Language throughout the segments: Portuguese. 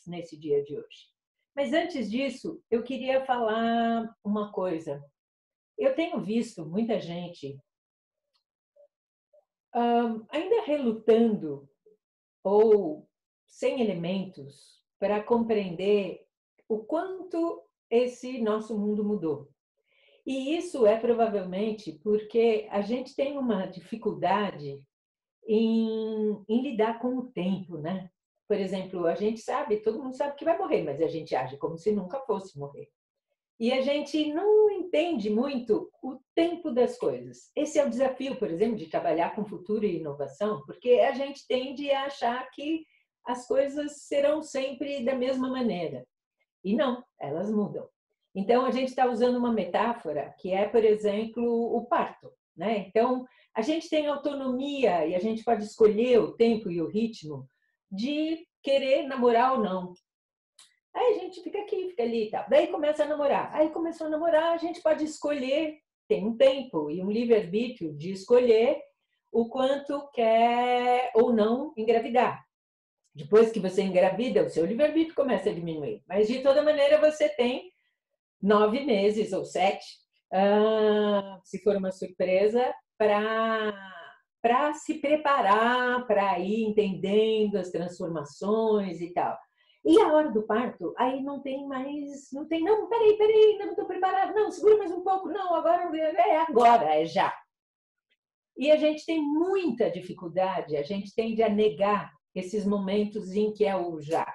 nesse dia de hoje. Mas antes disso, eu queria falar uma coisa. Eu tenho visto muita gente ainda relutando ou sem elementos para compreender o quanto esse nosso mundo mudou. E isso é provavelmente porque a gente tem uma dificuldade em lidar com o tempo, né? Por exemplo, a gente sabe, todo mundo sabe que vai morrer, mas a gente age como se nunca fosse morrer. E a gente não entende muito o tempo das coisas. Esse é o desafio, por exemplo, de trabalhar com futuro e inovação, porque a gente tende a achar que as coisas serão sempre da mesma maneira. E não, elas mudam. Então, a gente está usando uma metáfora que é, por exemplo, o parto, né? Então, a gente tem autonomia e a gente pode escolher o tempo e o ritmo de querer namorar ou não. Aí a gente fica aqui, fica ali e tal. Daí começa a namorar. Aí começou a namorar, a gente pode escolher, tem um tempo e um livre-arbítrio de escolher o quanto quer ou não engravidar. Depois que você engravida, o seu livre-arbítrio começa a diminuir. Mas, de toda maneira, você tem 9 meses ou 7, se for uma surpresa, para se preparar, para ir entendendo as transformações e tal. E a hora do parto, aí não tem mais, não tem, não, peraí, ainda não estou preparada, não, segura mais um pouco, não, agora, é já. E a gente tem muita dificuldade, a gente tende a negar esses momentos em que é o já.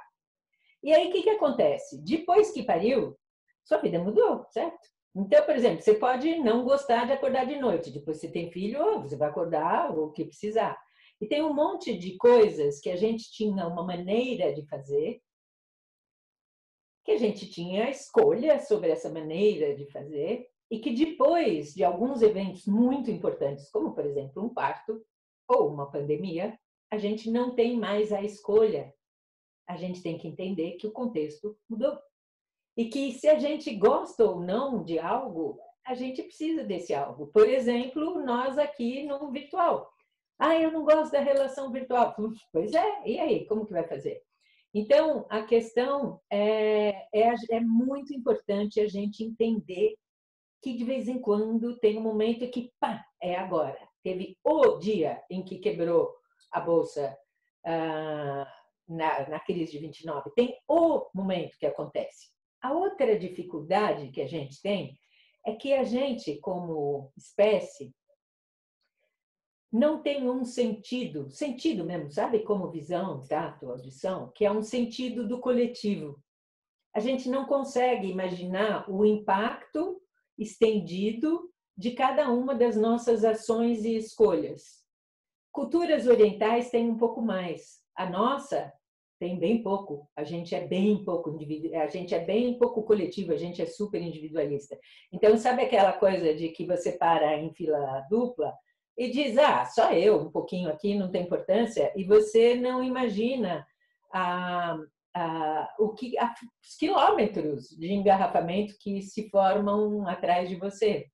E aí, o que acontece? Depois que pariu, sua vida mudou, certo? Então, por exemplo, você pode não gostar de acordar de noite. Depois que você tem filho, você vai acordar o que precisar. E tem um monte de coisas que a gente tinha uma maneira de fazer, que a gente tinha escolha sobre essa maneira de fazer, e que depois de alguns eventos muito importantes, como, por exemplo, um parto ou uma pandemia, a gente não tem mais a escolha. A gente tem que entender que o contexto mudou. E que se a gente gosta ou não de algo, a gente precisa desse algo. Por exemplo, nós aqui no virtual. Eu não gosto da relação virtual. Pois é, e aí, como que vai fazer? Então, a questão é muito importante a gente entender que de vez em quando tem um momento que, pá, é agora. Teve o dia em que quebrou a bolsa na crise de 29. Tem o momento que acontece. A outra dificuldade que a gente tem é que a gente, como espécie, não tem um sentido mesmo, sabe? Como visão, tato, audição, que é um sentido do coletivo. A gente não consegue imaginar o impacto estendido de cada uma das nossas ações e escolhas. Culturas orientais têm um pouco mais. A nossa tem bem pouco. A gente é bem pouco a gente é bem pouco coletivo, a gente é super individualista. Então, sabe aquela coisa de que você para em fila dupla e diz, só eu, um pouquinho aqui, não tem importância, e você não imagina os quilômetros de engarrafamento que se formam atrás de você.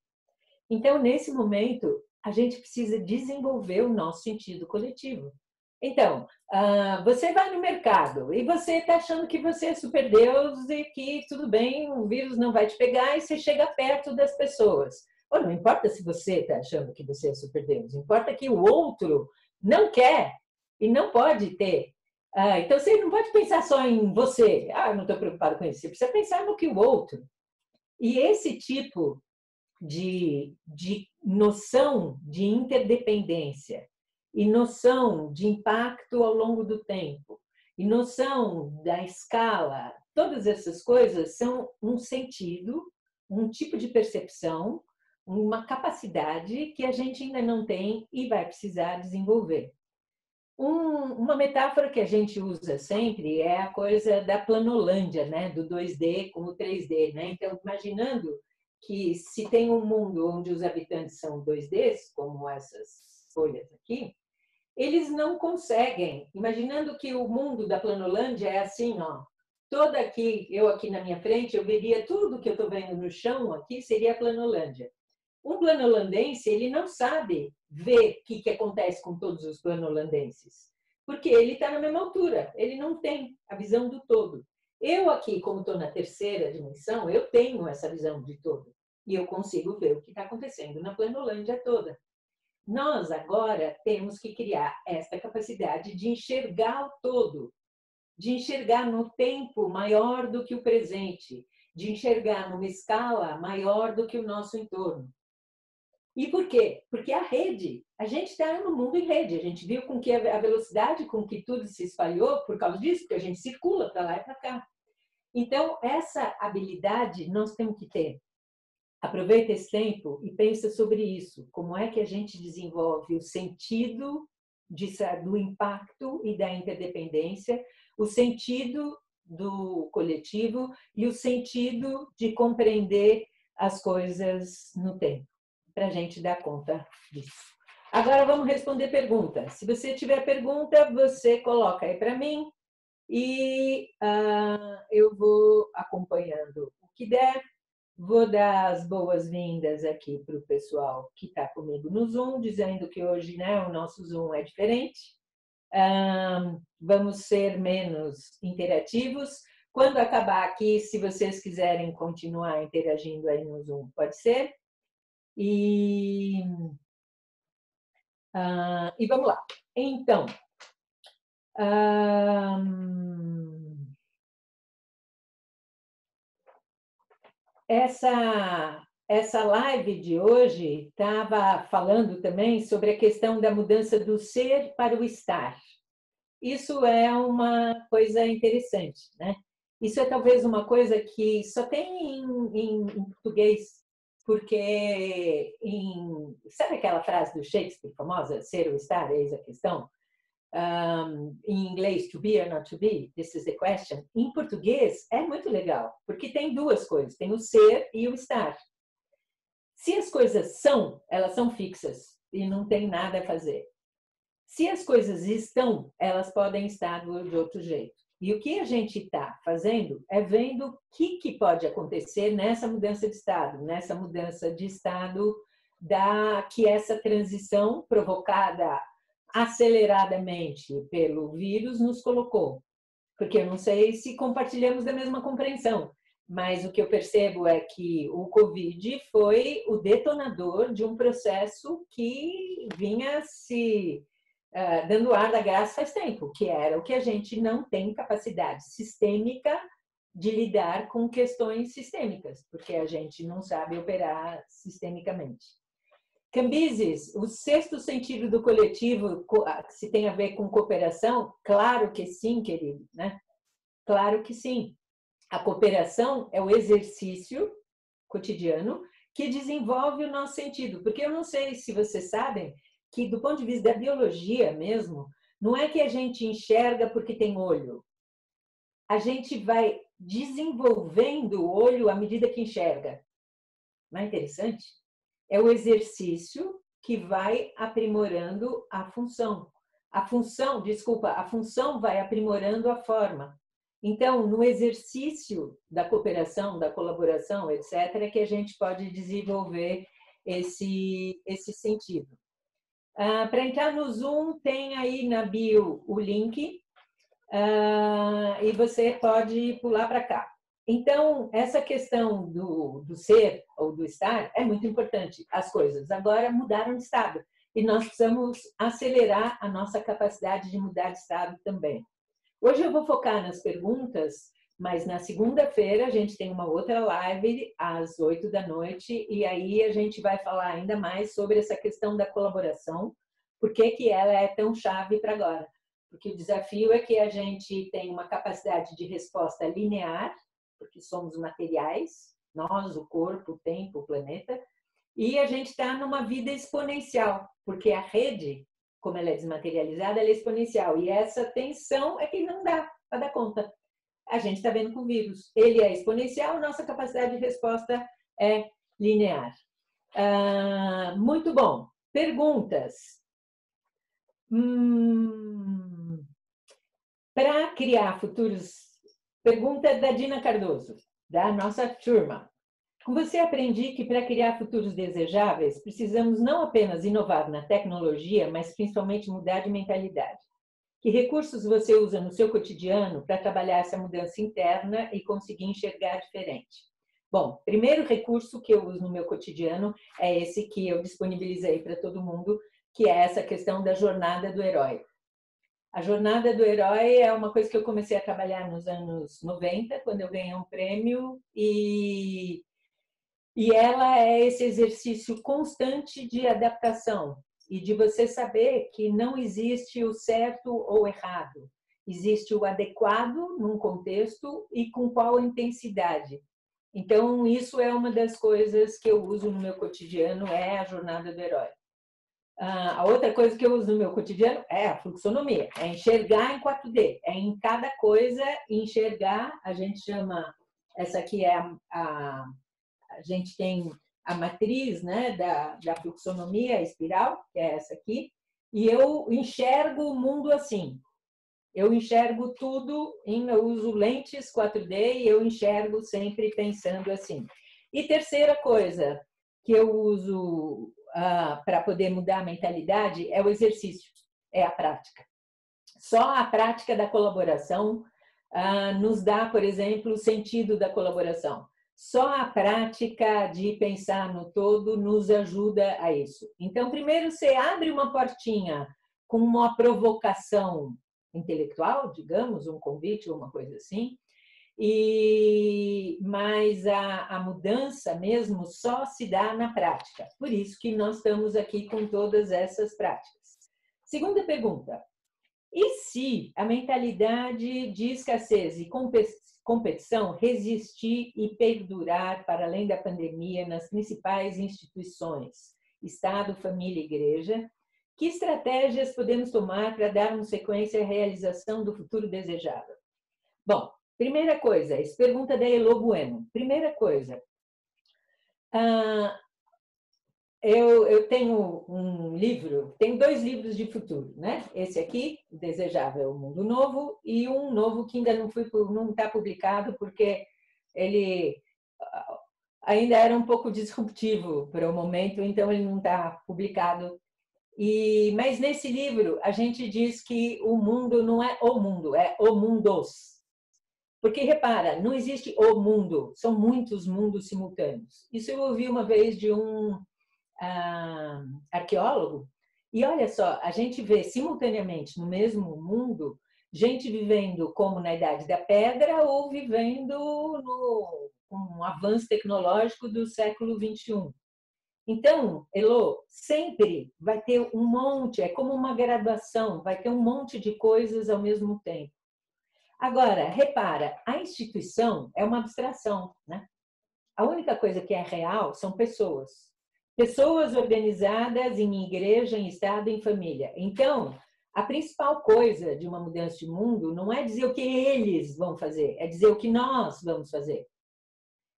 Então, nesse momento, a gente precisa desenvolver o nosso sentido coletivo. Então, você vai no mercado e você está achando que você é super Deus e que tudo bem, o vírus não vai te pegar e você chega perto das pessoas. Ou não importa se você está achando que você é super Deus, importa que o outro não quer e não pode ter. Então, você não pode pensar só em você. Não estou preocupado com isso. Você precisa pensar no que o outro. E esse tipo de noção de interdependência e noção de impacto ao longo do tempo e noção da escala, todas essas coisas são um sentido, um tipo de percepção, uma capacidade que a gente ainda não tem e vai precisar desenvolver. Uma metáfora que a gente usa sempre é a coisa da planolândia, né? Do 2D com o 3D. Né? Então, imaginando que se tem um mundo onde os habitantes são 2Ds, como essas folhas aqui, eles não conseguem, imaginando que o mundo da planolândia é assim, toda aqui, eu aqui na minha frente, eu veria tudo que eu estou vendo no chão aqui, seria a planolândia. Um planolandense, ele não sabe ver o que acontece com todos os planolandenses, porque ele está na mesma altura, ele não tem a visão do todo. Eu aqui, como estou na terceira dimensão, eu tenho essa visão de todo. E eu consigo ver o que está acontecendo na planolândia toda. Nós agora temos que criar esta capacidade de enxergar o todo, de enxergar no tempo maior do que o presente, de enxergar numa escala maior do que o nosso entorno. E por quê? Porque a rede, a gente está no mundo em rede, a gente viu com que a velocidade com que tudo se espalhou por causa disso, porque a gente circula para lá e para cá. Então, essa habilidade nós temos que ter. Aproveita esse tempo e pensa sobre isso. Como é que a gente desenvolve o sentido do impacto e da interdependência, o sentido do coletivo e o sentido de compreender as coisas no tempo, para a gente dar conta disso. Agora vamos responder perguntas. Se você tiver pergunta, você coloca aí para mim e eu vou acompanhando o que der. Vou dar as boas-vindas aqui para o pessoal que está comigo no Zoom, dizendo que hoje, né, o nosso Zoom é diferente. Vamos ser menos interativos. Quando acabar aqui, se vocês quiserem continuar interagindo aí no Zoom, pode ser. E vamos lá. Então, essa live de hoje estava falando também sobre a questão da mudança do ser para o estar. Isso é uma coisa interessante, né? Isso é talvez uma coisa que só tem em português, porque sabe aquela frase do Shakespeare famosa, ser ou estar, eis a questão? Em inglês, to be or not to be, this is the question. Em português é muito legal, porque tem duas coisas, tem o ser e o estar. Se as coisas são, elas são fixas e não tem nada a fazer. Se as coisas estão, elas podem estar de outro jeito. E o que a gente está fazendo é vendo o que pode acontecer nessa mudança de estado, que essa transição provocada aceleradamente pelo vírus nos colocou. Porque eu não sei se compartilhamos da mesma compreensão, mas o que eu percebo é que o Covid foi o detonador de um processo que vinha se dando ar da graça faz tempo, que era o que a gente não tem capacidade sistêmica de lidar com questões sistêmicas, porque a gente não sabe operar sistemicamente. Cambises, o sexto sentido do coletivo, se tem a ver com cooperação? Claro que sim, querido, né? Claro que sim. A cooperação é o exercício cotidiano que desenvolve o nosso sentido, porque eu não sei se vocês sabem que, do ponto de vista da biologia mesmo, não é que a gente enxerga porque tem olho. A gente vai desenvolvendo o olho à medida que enxerga. Não é interessante? É o exercício que vai aprimorando a função. A função vai aprimorando a forma. Então, no exercício da cooperação, da colaboração, etc., é que a gente pode desenvolver esse sentido. Para entrar no Zoom, tem aí na bio o link e você pode pular para cá. Então, essa questão do ser ou do estar é muito importante. As coisas agora mudaram de estado e nós precisamos acelerar a nossa capacidade de mudar de estado também. Hoje eu vou focar nas perguntas, mas na segunda-feira a gente tem uma outra live às 8 da noite e aí a gente vai falar ainda mais sobre essa questão da colaboração, por que ela é tão chave para agora. Porque o desafio é que a gente tem uma capacidade de resposta linear, porque somos materiais, nós, o corpo, o tempo, o planeta, e a gente está numa vida exponencial, porque a rede, como ela é desmaterializada, ela é exponencial, e essa tensão é que não dá para dar conta. A gente está vendo com o vírus, ele é exponencial, nossa capacidade de resposta é linear. Muito bom. Perguntas. Para criar futuros... Pergunta da Dina Cardoso, da nossa turma. Com você aprendi que para criar futuros desejáveis, precisamos não apenas inovar na tecnologia, mas principalmente mudar de mentalidade. Que recursos você usa no seu cotidiano para trabalhar essa mudança interna e conseguir enxergar diferente? Bom, primeiro recurso que eu uso no meu cotidiano é esse que eu disponibilizei para todo mundo, que é essa questão da jornada do herói. A jornada do herói é uma coisa que eu comecei a trabalhar nos anos 90, quando eu ganhei um prêmio, e ela é esse exercício constante de adaptação e de você saber que não existe o certo ou errado. Existe o adequado num contexto e com qual intensidade. Então, isso é uma das coisas que eu uso no meu cotidiano, é a jornada do herói. A outra coisa que eu uso no meu cotidiano é a fluxonomia, é enxergar em 4D, é em cada coisa enxergar, a gente chama, essa aqui é a gente tem a matriz, né, da fluxonomia, a espiral, que é essa aqui, e eu enxergo o mundo assim. Eu enxergo tudo, eu uso lentes 4D e eu enxergo sempre pensando assim. E terceira coisa que eu uso para poder mudar a mentalidade é o exercício, é a prática. Só a prática da colaboração nos dá, por exemplo, o sentido da colaboração. Só a prática de pensar no todo nos ajuda a isso. Então, primeiro você abre uma portinha com uma provocação intelectual, digamos, um convite ou uma coisa assim, mas a mudança mesmo só se dá na prática. Por isso que nós estamos aqui com todas essas práticas. Segunda pergunta. E se a mentalidade de escassez e competição resistir e perdurar para além da pandemia nas principais instituições, Estado, família e igreja, que estratégias podemos tomar para darmos sequência à realização do futuro desejável? Bom, primeira coisa, essa pergunta da Elo Bueno. Primeira coisa, eu tenho um livro, tenho 2 livros de futuro, né? Esse aqui, O Desejável Mundo Novo, e um novo que ainda não está publicado, porque ele ainda era um pouco disruptivo para o momento, então ele não está publicado. Mas nesse livro a gente diz que o mundo não é o mundo, é o mundos. Porque, repara, não existe o mundo, são muitos mundos simultâneos. Isso eu ouvi uma vez de um arqueólogo, e olha só, a gente vê simultaneamente no mesmo mundo gente vivendo como na Idade da Pedra ou vivendo com um avanço tecnológico do século XXI. Então, Elo, sempre vai ter um monte, é como uma graduação, vai ter um monte de coisas ao mesmo tempo. Agora, repara, a instituição é uma abstração, né? A única coisa que é real são pessoas. Pessoas organizadas em igreja, em Estado, em família. Então, a principal coisa de uma mudança de mundo não é dizer o que eles vão fazer, é dizer o que nós vamos fazer.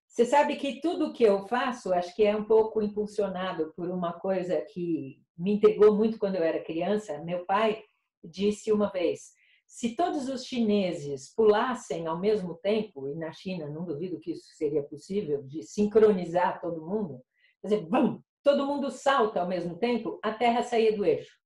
Você sabe que tudo o que eu faço, acho que é um pouco impulsionado por uma coisa que me intrigou muito quando eu era criança. Meu pai disse uma vez, se todos os chineses pulassem ao mesmo tempo, e na China não duvido que isso seria possível, de sincronizar todo mundo, quer dizer, bum, todo mundo salta ao mesmo tempo, a Terra saía do eixo.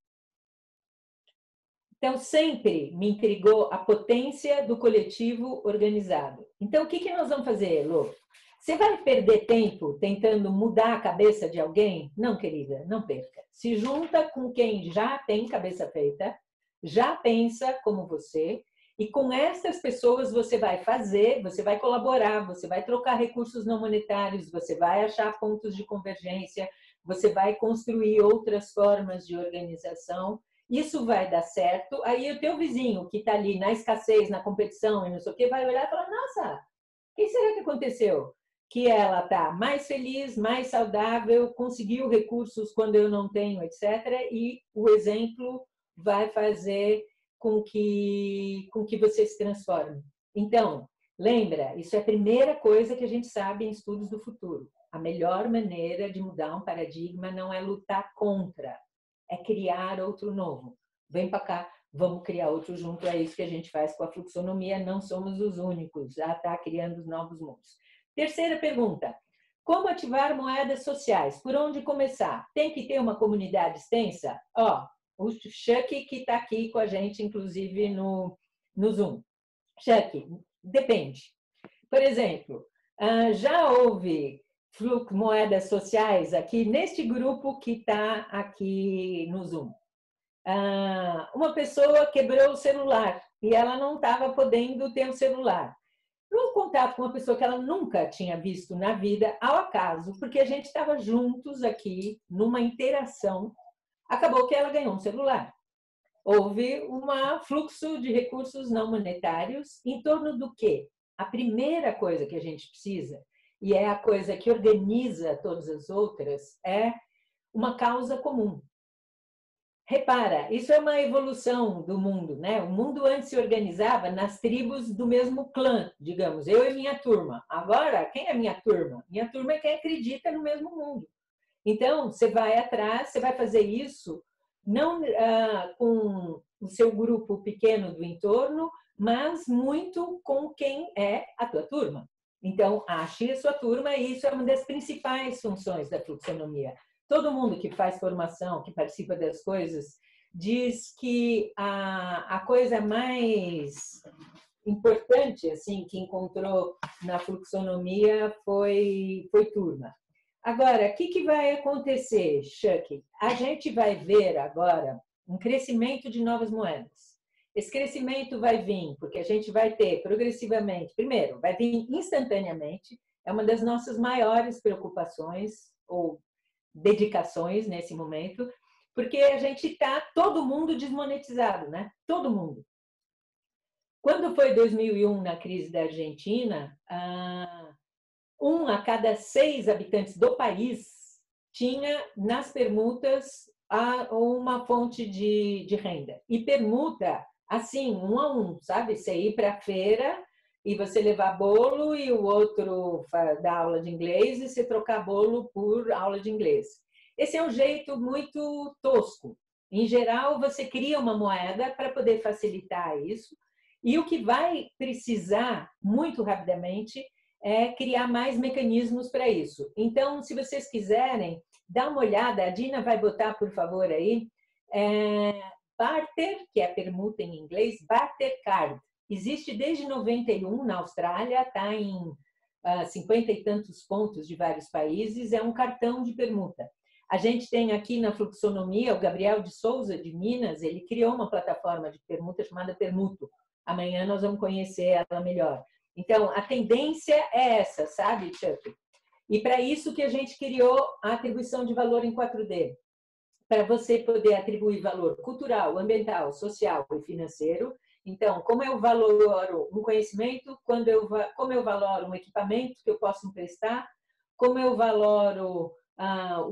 Então, sempre me intrigou a potência do coletivo organizado. Então, o que nós vamos fazer, Lô? Você vai perder tempo tentando mudar a cabeça de alguém? Não, querida, não perca. Se junta com quem já tem cabeça feita, já pensa como você, e com essas pessoas você vai fazer, você vai colaborar, você vai trocar recursos não monetários, você vai achar pontos de convergência, você vai construir outras formas de organização. Isso vai dar certo. Aí o teu vizinho que está ali na escassez, na competição e não sei o que, vai olhar e falar, nossa, o que será que aconteceu? Que ela está mais feliz, mais saudável, conseguiu recursos quando eu não tenho, etc. E o exemplo vai fazer com que você se transforme. Então, lembra, isso é a primeira coisa que a gente sabe em estudos do futuro. A melhor maneira de mudar um paradigma não é lutar contra, é criar outro novo. Vem para cá, vamos criar outro junto, é isso que a gente faz com a fluxonomia, não somos os únicos, já está criando os novos mundos. Terceira pergunta, como ativar moedas sociais? Por onde começar? Tem que ter uma comunidade extensa? O Chuck que está aqui com a gente, inclusive, no Zoom. Chuck, depende. Por exemplo, já houve moedas sociais aqui neste grupo que está aqui no Zoom. Uma pessoa quebrou o celular e ela não estava podendo ter o celular. No contato com uma pessoa que ela nunca tinha visto na vida, ao acaso, porque a gente estava juntos aqui numa interação, acabou que ela ganhou um celular. Houve um fluxo de recursos não monetários em torno do quê? A primeira coisa que a gente precisa, e é a coisa que organiza todas as outras, é uma causa comum. Repara, isso é uma evolução do mundo, né? O mundo antes se organizava nas tribos do mesmo clã, digamos, eu e minha turma. Agora, quem é minha turma? Minha turma é quem acredita no mesmo mundo. Então, você vai atrás, você vai fazer isso não com o seu grupo pequeno do entorno, mas muito com quem é a tua turma. Então, ache a sua turma e isso é uma das principais funções da fluxonomia. Todo mundo que faz formação, que participa das coisas, diz que a coisa mais importante assim que encontrou na fluxonomia foi turma. Agora, o que vai acontecer, Chuck? A gente vai ver agora um crescimento de novas moedas. Esse crescimento vai vir porque a gente vai ter progressivamente, primeiro, vai vir instantaneamente, é uma das nossas maiores preocupações ou dedicações nesse momento, porque a gente está todo mundo desmonetizado, né? Todo mundo. Quando foi 2001, na crise da Argentina, 1 a cada 6 habitantes do país tinha nas permutas uma fonte de renda. E permuta, assim, 1 a 1, sabe? Você ir para a feira e você levar bolo e o outro dar aula de inglês e você trocar bolo por aula de inglês. Esse é um jeito muito tosco. Em geral, você cria uma moeda para poder facilitar isso. E o que vai precisar, muito rapidamente, é criar mais mecanismos para isso. Então, se vocês quiserem, dá uma olhada, a Dina vai botar, por favor, aí, barter, que é permuta em inglês, barter card. Existe desde 91 na Austrália, está em 50 e tantos pontos de vários países, é um cartão de permuta. A gente tem aqui na Fluxonomia, o Gabriel de Souza, de Minas, ele criou uma plataforma de permuta chamada Permuto. Amanhã nós vamos conhecer ela melhor. Então, a tendência é essa, sabe, Chuck? E para isso que a gente criou a atribuição de valor em 4D. Para você poder atribuir valor cultural, ambiental, social e financeiro. Então, como eu valoro um conhecimento, como eu valoro um equipamento que eu posso emprestar, como eu valoro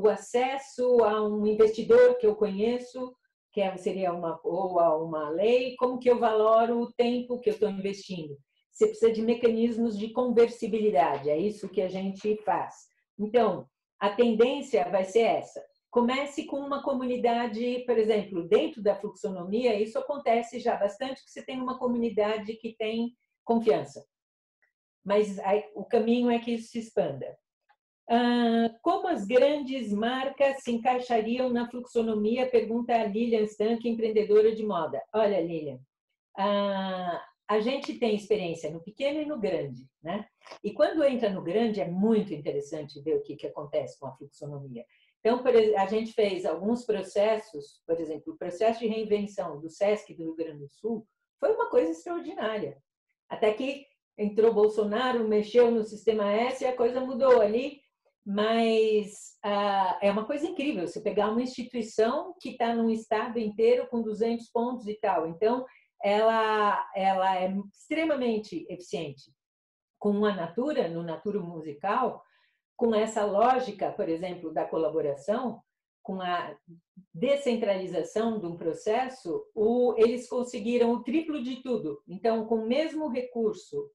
o acesso a um investidor que eu conheço, que seria ou a uma lei, como que eu valoro o tempo que eu estou investindo. Você precisa de mecanismos de conversibilidade, é isso que a gente faz. Então, a tendência vai ser essa. Comece com uma comunidade, por exemplo, dentro da fluxonomia, isso acontece já bastante, que você tem uma comunidade que tem confiança. Mas o caminho é que isso se expanda. Como as grandes marcas se encaixariam na fluxonomia? Pergunta a Lilian Stank, empreendedora de moda. Olha, Lilian, a gente tem experiência no pequeno e no grande, né? E quando entra no grande é muito interessante ver o que acontece com a fluxonomia. Então, a gente fez alguns processos, por exemplo, o processo de reinvenção do SESC do Rio Grande do Sul foi uma coisa extraordinária. Até que entrou Bolsonaro, mexeu no sistema S e a coisa mudou ali, mas é uma coisa incrível você pegar uma instituição que está num estado inteiro com 200 pontos e tal. Então, ela é extremamente eficiente. Com a Natura, no Natura Musical, com essa lógica, por exemplo, da colaboração, com a descentralização de um processo, eles conseguiram o triplo de tudo. Então, com o mesmo recurso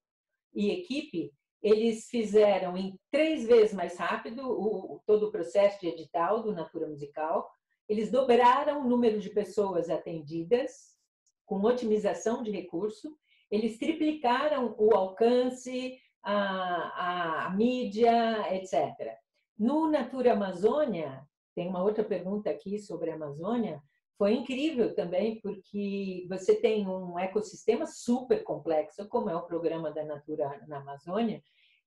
e equipe, eles fizeram em 3 vezes mais rápido todo o processo de edital do Natura Musical, eles dobraram o número de pessoas atendidas, com otimização de recurso, eles triplicaram o alcance, a mídia, etc. No Natura Amazônia, tem uma outra pergunta aqui sobre a Amazônia, foi incrível também, porque você tem um ecossistema super complexo, como é o Programa da Natura na Amazônia,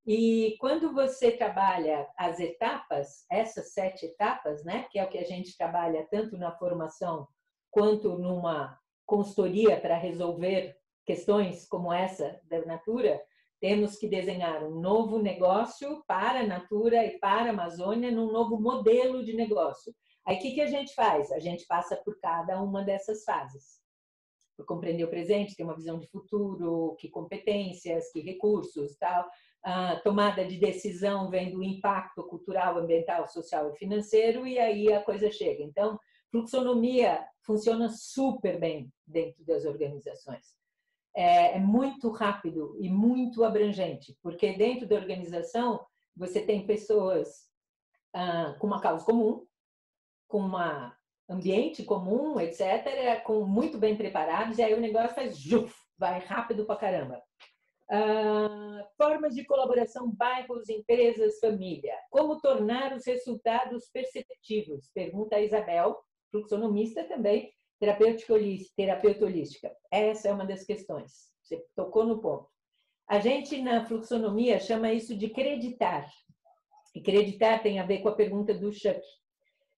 e quando você trabalha as etapas, essas 7 etapas, né, que é o que a gente trabalha tanto na formação quanto numa consultoria para resolver questões como essa da Natura, temos que desenhar um novo negócio para a Natura e para a Amazônia, num novo modelo de negócio. Aí, o que a gente faz? A gente passa por cada uma dessas fases. Por compreender o presente, ter uma visão de futuro, que competências, que recursos, tal. A tomada de decisão vem do impacto cultural, ambiental, social e financeiro, e aí a coisa chega. Então, fluxonomia funciona super bem dentro das organizações. É muito rápido e muito abrangente, porque dentro da organização você tem pessoas com uma causa comum, com um ambiente comum, etc., com muito bem preparados, e aí o negócio faz vai rápido pra caramba. Formas de colaboração, bairros, empresas, família. Como tornar os resultados perceptivos? Pergunta a Isabel, fluxonomista também, terapeuta holística. Essa é uma das questões. Você tocou no ponto. A gente, na fluxonomia, chama isso de creditar. E creditar tem a ver com a pergunta do Chuck.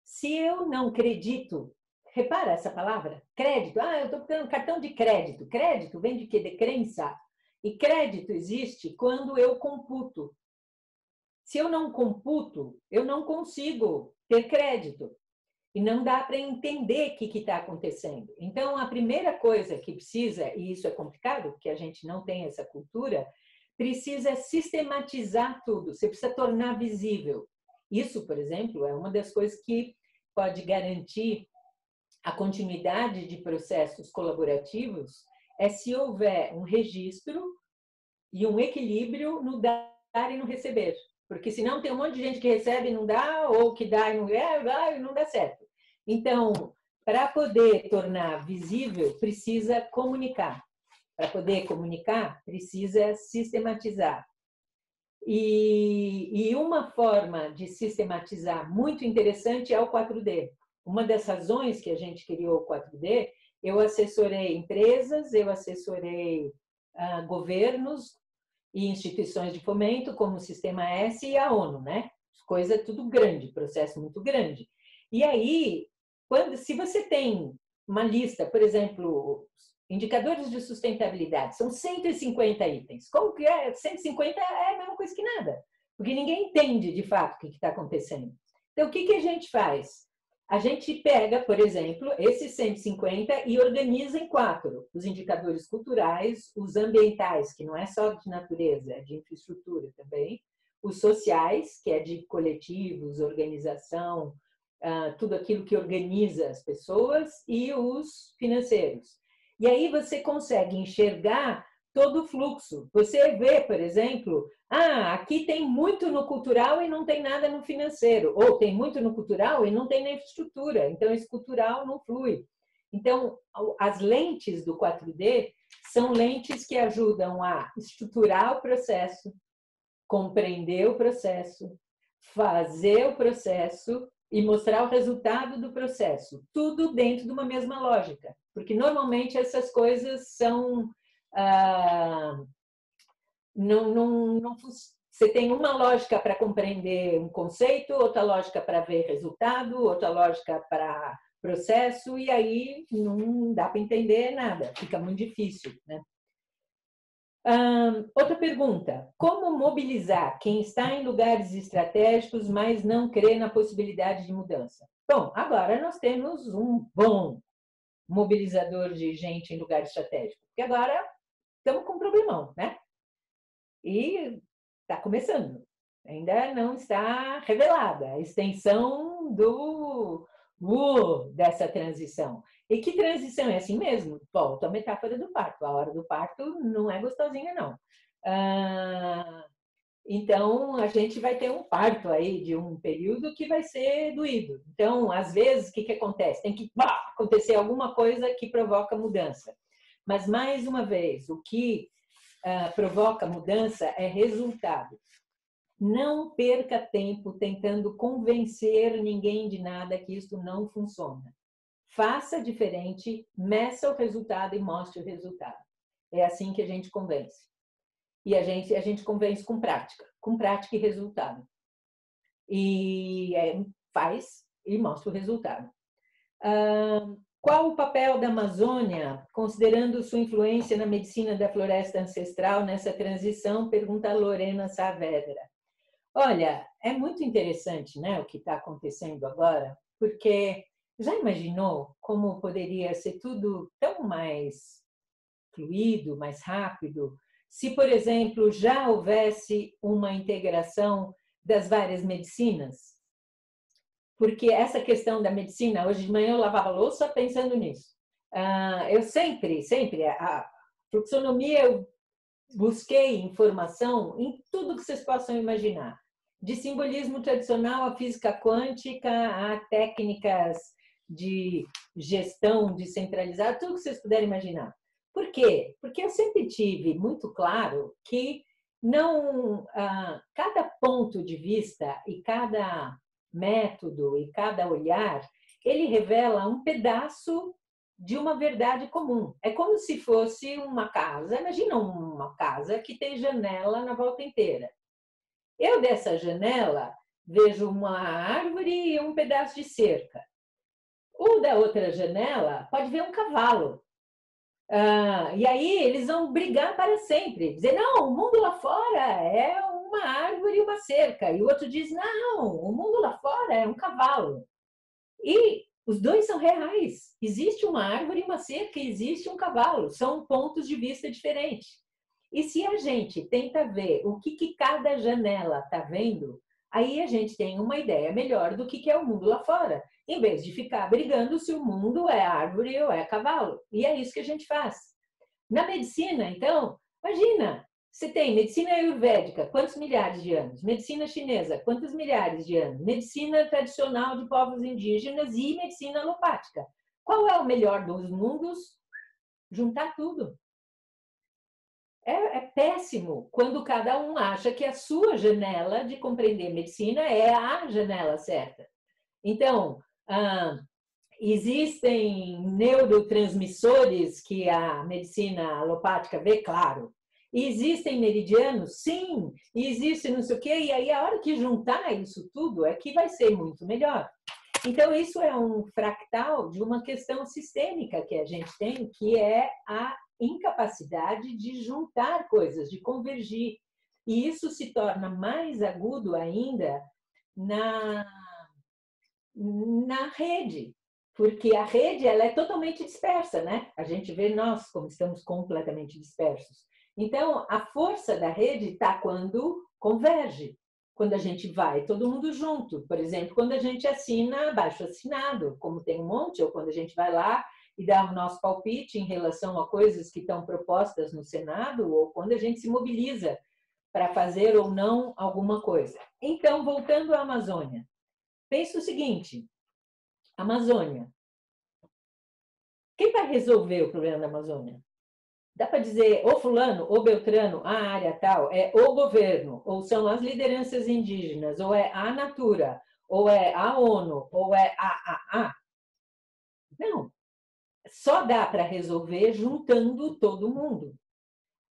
Se eu não acredito, repara essa palavra, crédito. Eu estou dando cartão de crédito. Crédito vem de quê? De crença. E crédito existe quando eu computo. Se eu não computo, eu não consigo ter crédito. E não dá para entender o que está acontecendo. Então, a primeira coisa que precisa, e isso é complicado, porque a gente não tem essa cultura, precisa sistematizar tudo. Você precisa tornar visível. Isso, por exemplo, é uma das coisas que pode garantir a continuidade de processos colaborativos, é se houver um registro e um equilíbrio no dar e no receber. Porque senão tem um monte de gente que recebe e não dá, ou que dá e não dá certo. Então, para poder tornar visível, precisa comunicar. Para poder comunicar, precisa sistematizar. E uma forma de sistematizar muito interessante é o 4D. Uma das razões que a gente criou o 4D, eu assessorei empresas, eu assessorei governos e instituições de fomento, como o Sistema S e a ONU, né? Coisa tudo grande, processo muito grande. E aí, se você tem uma lista, por exemplo, indicadores de sustentabilidade, são 150 itens. Como que é? 150 é a mesma coisa que nada, porque ninguém entende de fato o que está acontecendo. Então, o que a gente faz? A gente pega, por exemplo, esses 150 e organiza em 4. Os indicadores culturais, os ambientais, que não é só de natureza, é de infraestrutura também, os sociais, que é de coletivos, organização, tudo aquilo que organiza as pessoas, e os financeiros. E aí você consegue enxergar todo o fluxo. Você vê, por exemplo, aqui tem muito no cultural e não tem nada no financeiro, ou tem muito no cultural e não tem na infraestrutura, então esse cultural não flui. Então, as lentes do 4D são lentes que ajudam a estruturar o processo, compreender o processo, fazer o processo e mostrar o resultado do processo, tudo dentro de uma mesma lógica, porque normalmente essas coisas são você tem uma lógica para compreender um conceito, outra lógica para ver resultado, outra lógica para processo, e aí não dá para entender nada, fica muito difícil, né? Outra pergunta: como mobilizar quem está em lugares estratégicos, mas não crê na possibilidade de mudança? Bom, agora nós temos um bom mobilizador de gente em lugar estratégico, porque agora estamos com um problemão, né? E está começando, ainda não está revelada a extensão dessa transição. E que transição é assim mesmo? Volta a metáfora do parto. A hora do parto não é gostosinha, não. Então, a gente vai ter um parto aí de um período que vai ser doído. Então, às vezes, o que acontece? Tem que acontecer alguma coisa que provoca mudança. Mas, mais uma vez, o que provoca mudança é resultado. Não perca tempo tentando convencer ninguém de nada que isso não funciona. faça diferente, meça o resultado e mostre o resultado. É assim que a gente convence. E a gente convence com prática e resultado. E faz e mostra o resultado. Qual o papel da Amazônia, considerando sua influência na medicina da floresta ancestral nessa transição? Pergunta a Lorena Saavedra. Olha, é muito interessante, né, o que está acontecendo agora, porque já imaginou como poderia ser tudo tão mais fluido, mais rápido, se, por exemplo, já houvesse uma integração das várias medicinas? Porque essa questão da medicina, hoje de manhã eu lavava louça pensando nisso. Eu sempre, a fluxonomia, eu busquei informação em tudo que vocês possam imaginar. De simbolismo tradicional à física quântica, a técnicas de gestão descentralizada, tudo que vocês puderem imaginar. Por quê? Porque eu sempre tive muito claro que não, cada ponto de vista e cada método e cada olhar, ele revela um pedaço de uma verdade comum. É como se fosse uma casa. Imagina uma casa que tem janela na volta inteira. Eu, dessa janela, vejo uma árvore e um pedaço de cerca. O da outra janela pode ver um cavalo. E aí eles vão brigar para sempre. Dizer, não, o mundo lá fora é uma árvore e uma cerca. E o outro diz, não, o mundo lá fora é um cavalo. E os dois são reais. Existe uma árvore e uma cerca, existe um cavalo. São pontos de vista diferentes. E se a gente tenta ver o que cada janela está vendo, aí a gente tem uma ideia melhor do que é o mundo lá fora, em vez de ficar brigando se o mundo é árvore ou é cavalo. E é isso que a gente faz. Na medicina, então, imagina, você tem medicina ayurvédica, quantos milhares de anos? Medicina chinesa, quantos milhares de anos? Medicina tradicional de povos indígenas e medicina alopática. Qual é o melhor dos mundos? Juntar tudo. É péssimo quando cada um acha que a sua janela de compreender medicina é a janela certa. Então, existem neurotransmissores que a medicina alopática vê, claro. E existem meridianos? Sim. E existe não sei o quê. E aí, a hora que juntar isso tudo é que vai ser muito melhor. Então, isso é um fractal de uma questão sistêmica que a gente tem, que é a incapacidade de juntar coisas, de convergir. E isso se torna mais agudo ainda na rede, porque a rede ela é totalmente dispersa, né? A gente vê nós como estamos completamente dispersos. Então, a força da rede está quando converge, quando a gente vai todo mundo junto. Por exemplo, quando a gente assina abaixo assinado, como tem um monte, ou quando a gente vai lá e dá o nosso palpite em relação a coisas que estão propostas no Senado, ou quando a gente se mobiliza para fazer ou não alguma coisa. Então, voltando à Amazônia, pensa o seguinte, Amazônia. Quem vai resolver o problema da Amazônia? Dá para dizer ou fulano, ou beltrano, a área tal, é o governo, ou são as lideranças indígenas, ou é a Natura, ou é a ONU, ou é a. Não. Só dá para resolver juntando todo mundo.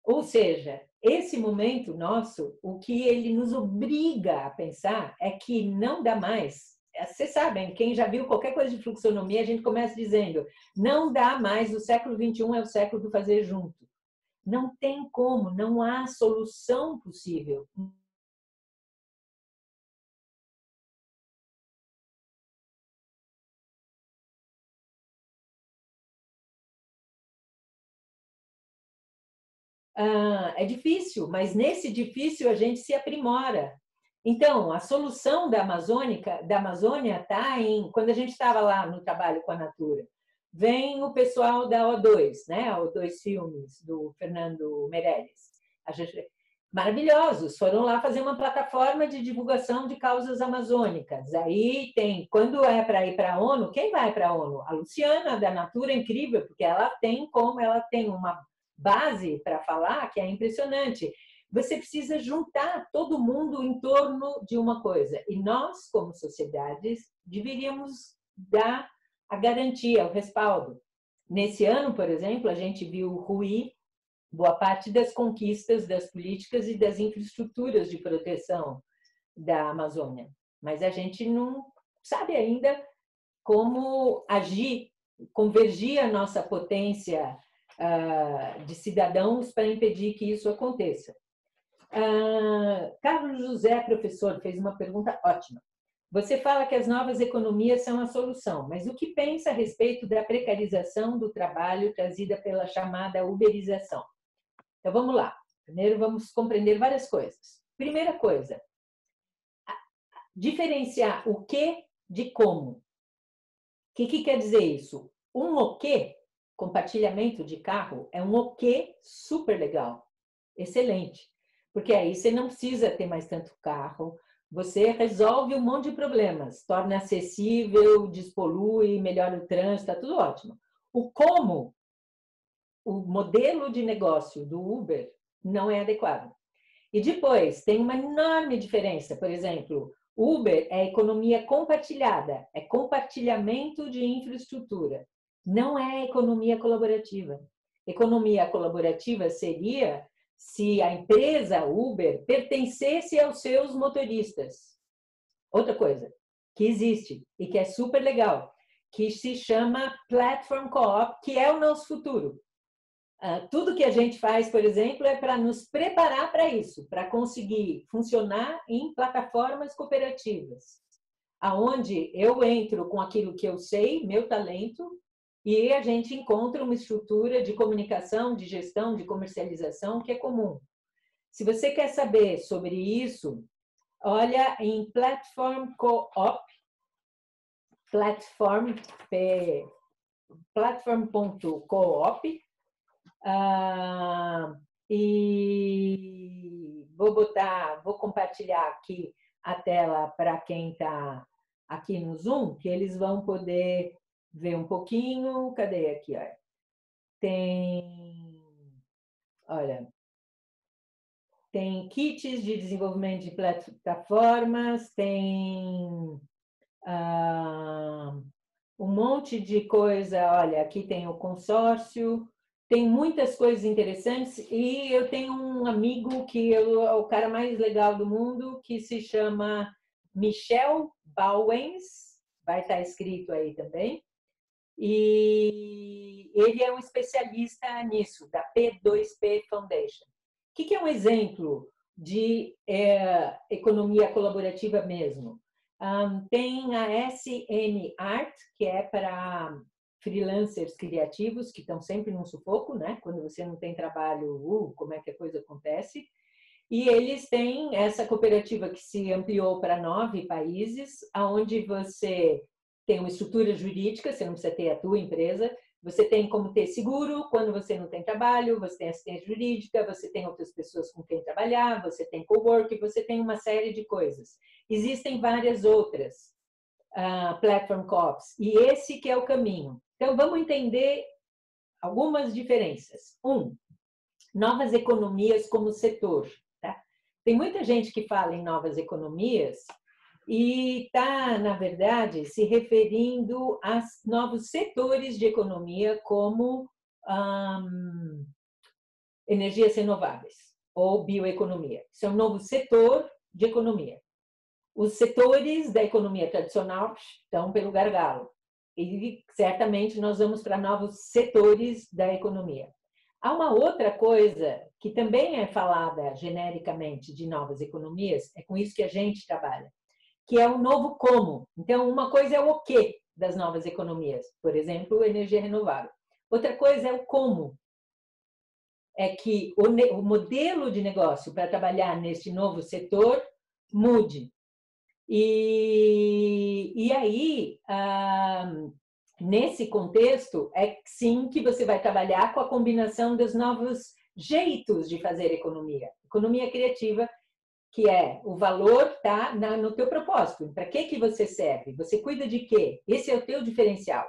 Ou seja, esse momento nosso, o que ele nos obriga a pensar é que não dá mais. Vocês sabem, quem já viu qualquer coisa de fluxonomia, a gente começa dizendo, não dá mais, o século XXI é o século do fazer junto. Não tem como, não há solução possível. É difícil, mas nesse difícil a gente se aprimora. Então, a solução da Amazônia está em, quando a gente estava lá no trabalho com a Natura, vem o pessoal da O2, né? O2 Filmes, do Fernando Meirelles. Maravilhosos, foram lá fazer uma plataforma de divulgação de causas amazônicas. Aí tem, quando é para ir para a ONU, quem vai para a ONU? A Luciana, da Natura, é incrível, porque ela tem uma base para falar que é impressionante. Você precisa juntar todo mundo em torno de uma coisa. E nós, como sociedades, deveríamos dar a garantia, o respaldo. Nesse ano, por exemplo, a gente viu ruir boa parte das conquistas das políticas e das infraestruturas de proteção da Amazônia. Mas a gente não sabe ainda como agir, convergir a nossa potência de cidadãos para impedir que isso aconteça. Carlos José, professor, fez uma pergunta ótima. Você fala que as novas economias são a solução, mas o que pensa a respeito da precarização do trabalho trazida pela chamada uberização? Então, vamos lá. Primeiro, vamos compreender várias coisas. Primeira coisa, diferenciar o que de como. O que quer dizer isso? Um o que, compartilhamento de carro, é um o que super legal, excelente. Porque aí você não precisa ter mais tanto carro, você resolve um monte de problemas, torna acessível, despolui, melhora o trânsito, está tudo ótimo. O como, o modelo de negócio do Uber não é adequado. E depois, tem uma enorme diferença. Por exemplo, Uber é economia compartilhada, é compartilhamento de infraestrutura, não é economia colaborativa. Economia colaborativa seria se a empresa Uber pertencesse aos seus motoristas. Outra coisa que existe e que é super legal, que se chama Platform Co-op, que é o nosso futuro. Tudo que a gente faz, por exemplo, é para nos preparar para isso, para conseguir funcionar em plataformas cooperativas, aonde eu entro com aquilo que eu sei, meu talento, e a gente encontra uma estrutura de comunicação, de gestão, de comercialização que é comum. Se você quer saber sobre isso, olha em Platform Co-op, platform.coop, e vou compartilhar aqui a tela para quem está aqui no Zoom, que eles vão poder ver um pouquinho. Cadê aqui? Olha, tem kits de desenvolvimento de plataformas, tem um monte de coisa. Olha, aqui tem o consórcio, tem muitas coisas interessantes, e eu tenho um amigo que é o cara mais legal do mundo, que se chama Michel Bauwens, vai estar escrito aí também, e ele é um especialista nisso, da P2P Foundation. O que é um exemplo de economia colaborativa mesmo? Tem a SM Art, que é para freelancers criativos que estão sempre num sufoco, né? Quando você não tem trabalho, como é que a coisa acontece? E eles têm essa cooperativa que se ampliou para 9 países, onde você tem uma estrutura jurídica, você não precisa ter a tua empresa, você tem como ter seguro quando você não tem trabalho, você tem assistência jurídica, você tem outras pessoas com quem trabalhar, você tem cowork, você tem uma série de coisas. Existem várias outras platform co-ops, e esse que é o caminho. Então, vamos entender algumas diferenças. Novas economias como setor. Tá? Tem muita gente que fala em novas economias e está, na verdade, se referindo a novos setores de economia como energias renováveis ou bioeconomia. Isso é um novo setor de economia. Os setores da economia tradicional estão pelo gargalo. E certamente nós vamos para novos setores da economia. Há uma outra coisa que também é falada genericamente de novas economias, é com isso que a gente trabalha, que é o novo como. Então, uma coisa é o que das novas economias, por exemplo, energia renovável. Outra coisa é o como. É que o modelo de negócio para trabalhar neste novo setor mude. E aí, nesse contexto, é sim que você vai trabalhar com a combinação dos novos jeitos de fazer economia. Economia criativa, que é o valor tá no teu propósito. Para que você serve? Você cuida de quê? Esse é o teu diferencial.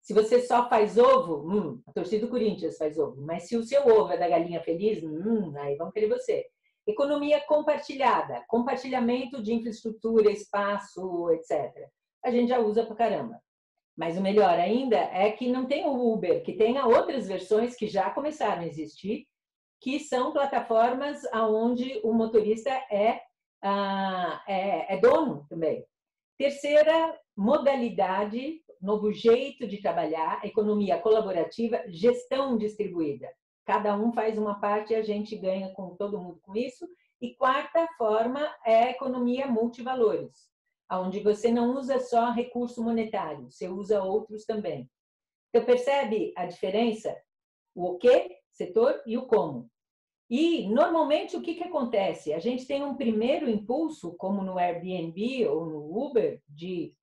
Se você só faz ovo, a torcida do Corinthians faz ovo, mas se o seu ovo é da galinha feliz, aí vão querer você. Economia compartilhada, compartilhamento de infraestrutura, espaço, etc. A gente já usa pra caramba. Mas o melhor ainda é que não tem o Uber, que tenha outras versões que já começaram a existir, que são plataformas onde o motorista é dono também. Terceira modalidade, novo jeito de trabalhar, economia colaborativa, gestão distribuída. Cada um faz uma parte e a gente ganha com todo mundo com isso. E quarta forma é a economia multivalores, onde você não usa só recurso monetário, você usa outros também. Então, percebe a diferença? O que, setor, e o como. E, normalmente, o que acontece? A gente tem um primeiro impulso, como no Airbnb ou no Uber, de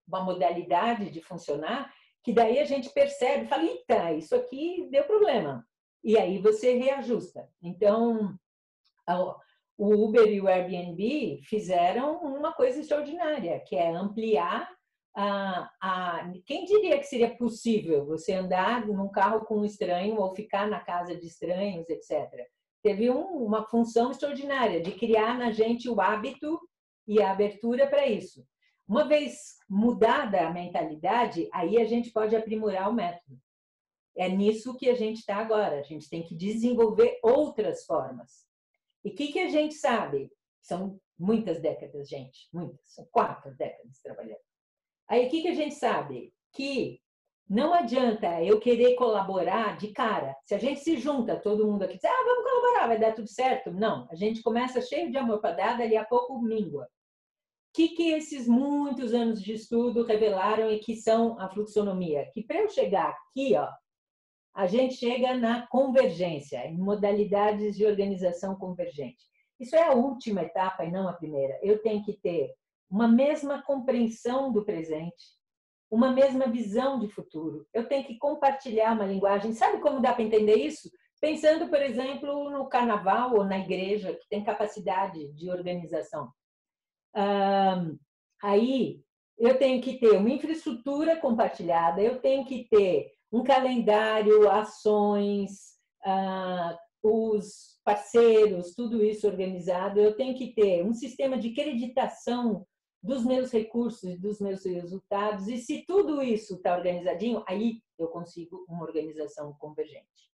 uma modalidade de funcionar, que daí a gente percebe, fala, eita, isso aqui deu problema. E aí você reajusta. Então, o Uber e o Airbnb fizeram uma coisa extraordinária, que é ampliar quem diria que seria possível você andar num carro com um estranho ou ficar na casa de estranhos, etc. Teve uma função extraordinária de criar na gente o hábito e a abertura para isso. Uma vez mudada a mentalidade, aí a gente pode aprimorar o método. É nisso que a gente está agora. A gente tem que desenvolver outras formas. E o que a gente sabe? São muitas décadas, gente, muitas, são 4 décadas trabalhando. Aí o que a gente sabe? Que não adianta eu querer colaborar de cara. Se a gente se junta, todo mundo aqui diz, vamos colaborar, vai dar tudo certo. Não, a gente começa cheio de amor para dar, dali a pouco mingua. O que esses muitos anos de estudo revelaram e que são a fluxonomia? Que para eu chegar aqui, ó, a gente chega na convergência, em modalidades de organização convergente. Isso é a última etapa e não a primeira. Eu tenho que ter uma mesma compreensão do presente, uma mesma visão de futuro. Eu tenho que compartilhar uma linguagem. Sabe como dá para entender isso? Pensando, por exemplo, no carnaval ou na igreja, que tem capacidade de organização. Aí eu tenho que ter uma infraestrutura compartilhada, eu tenho que ter um calendário, ações, os parceiros, tudo isso organizado. Eu tenho que ter um sistema de creditação dos meus recursos, dos meus resultados. E se tudo isso está organizadinho, aí eu consigo uma organização convergente.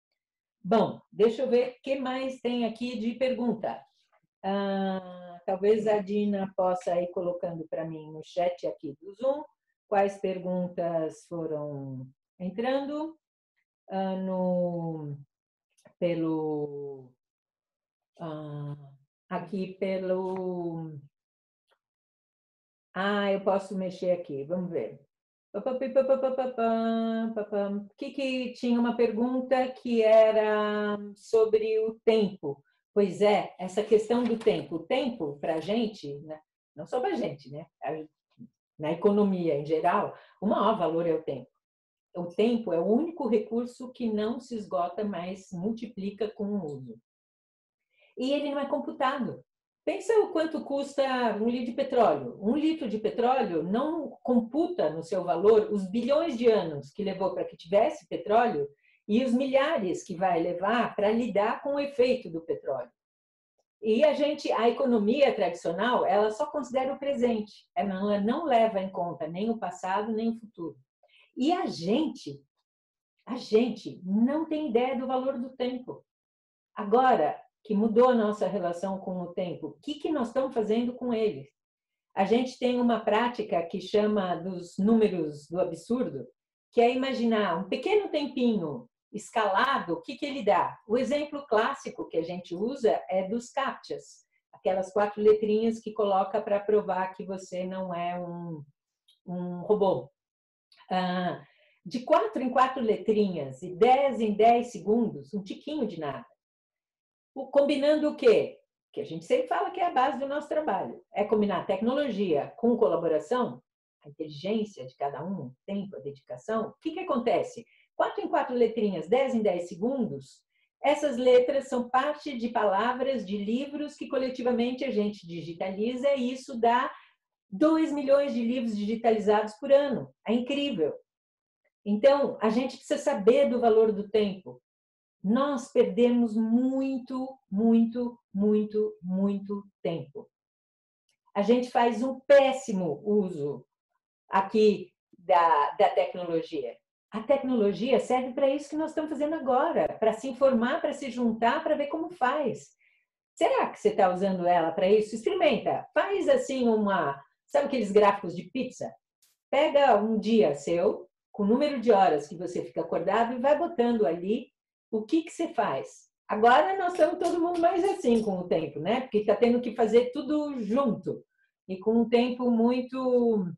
Bom, deixa eu ver o que mais tem aqui de pergunta. Talvez a Dina possa ir colocando para mim no chat aqui do Zoom quais perguntas foram entrando aqui pelo... eu posso mexer aqui, vamos ver. Que tinha uma pergunta que era sobre o tempo. Pois é, essa questão do tempo. O tempo, para a gente, né? Não só para a gente, né? Na economia em geral, o maior valor é o tempo. O tempo é o único recurso que não se esgota, mas multiplica com o uso. E ele não é computado. Pensa o quanto custa um litro de petróleo. Um litro de petróleo não computa no seu valor os bilhões de anos que levou para que tivesse petróleo e os milhares que vai levar para lidar com o efeito do petróleo. E a economia tradicional, ela só considera o presente. Ela não leva em conta nem o passado, nem o futuro. E a gente não tem ideia do valor do tempo. Agora, que mudou a nossa relação com o tempo, o que nós estamos fazendo com ele? A gente tem uma prática que chama dos números do absurdo, que é imaginar um pequeno tempinho escalado, o que ele dá? O exemplo clássico que a gente usa é dos CAPTCHAs, aquelas 4 letrinhas que coloca para provar que você não é um robô. De 4 em 4 letrinhas e 10 em 10 segundos, um tiquinho de nada. Combinando o quê? Que a gente sempre fala que é a base do nosso trabalho. É combinar tecnologia com colaboração, a inteligência de cada um, o tempo, a dedicação. O que acontece? 4 em 4 letrinhas, 10 em 10 segundos, essas letras são parte de palavras de livros que coletivamente a gente digitaliza e isso dá 2 milhões de livros digitalizados por ano. É incrível. Então, a gente precisa saber do valor do tempo. Nós perdemos muito, muito, muito, muito tempo. A gente faz um péssimo uso aqui da tecnologia. A tecnologia serve para isso que nós estamos fazendo agora, para se informar, para se juntar, para ver como faz. Será que você está usando ela para isso? Experimenta. Faz assim sabe aqueles gráficos de pizza? Pega um dia seu, com o número de horas que você fica acordado e vai botando ali o que você faz. Agora nós estamos todo mundo mais assim com o tempo, né? Porque está tendo que fazer tudo junto e com um tempo muito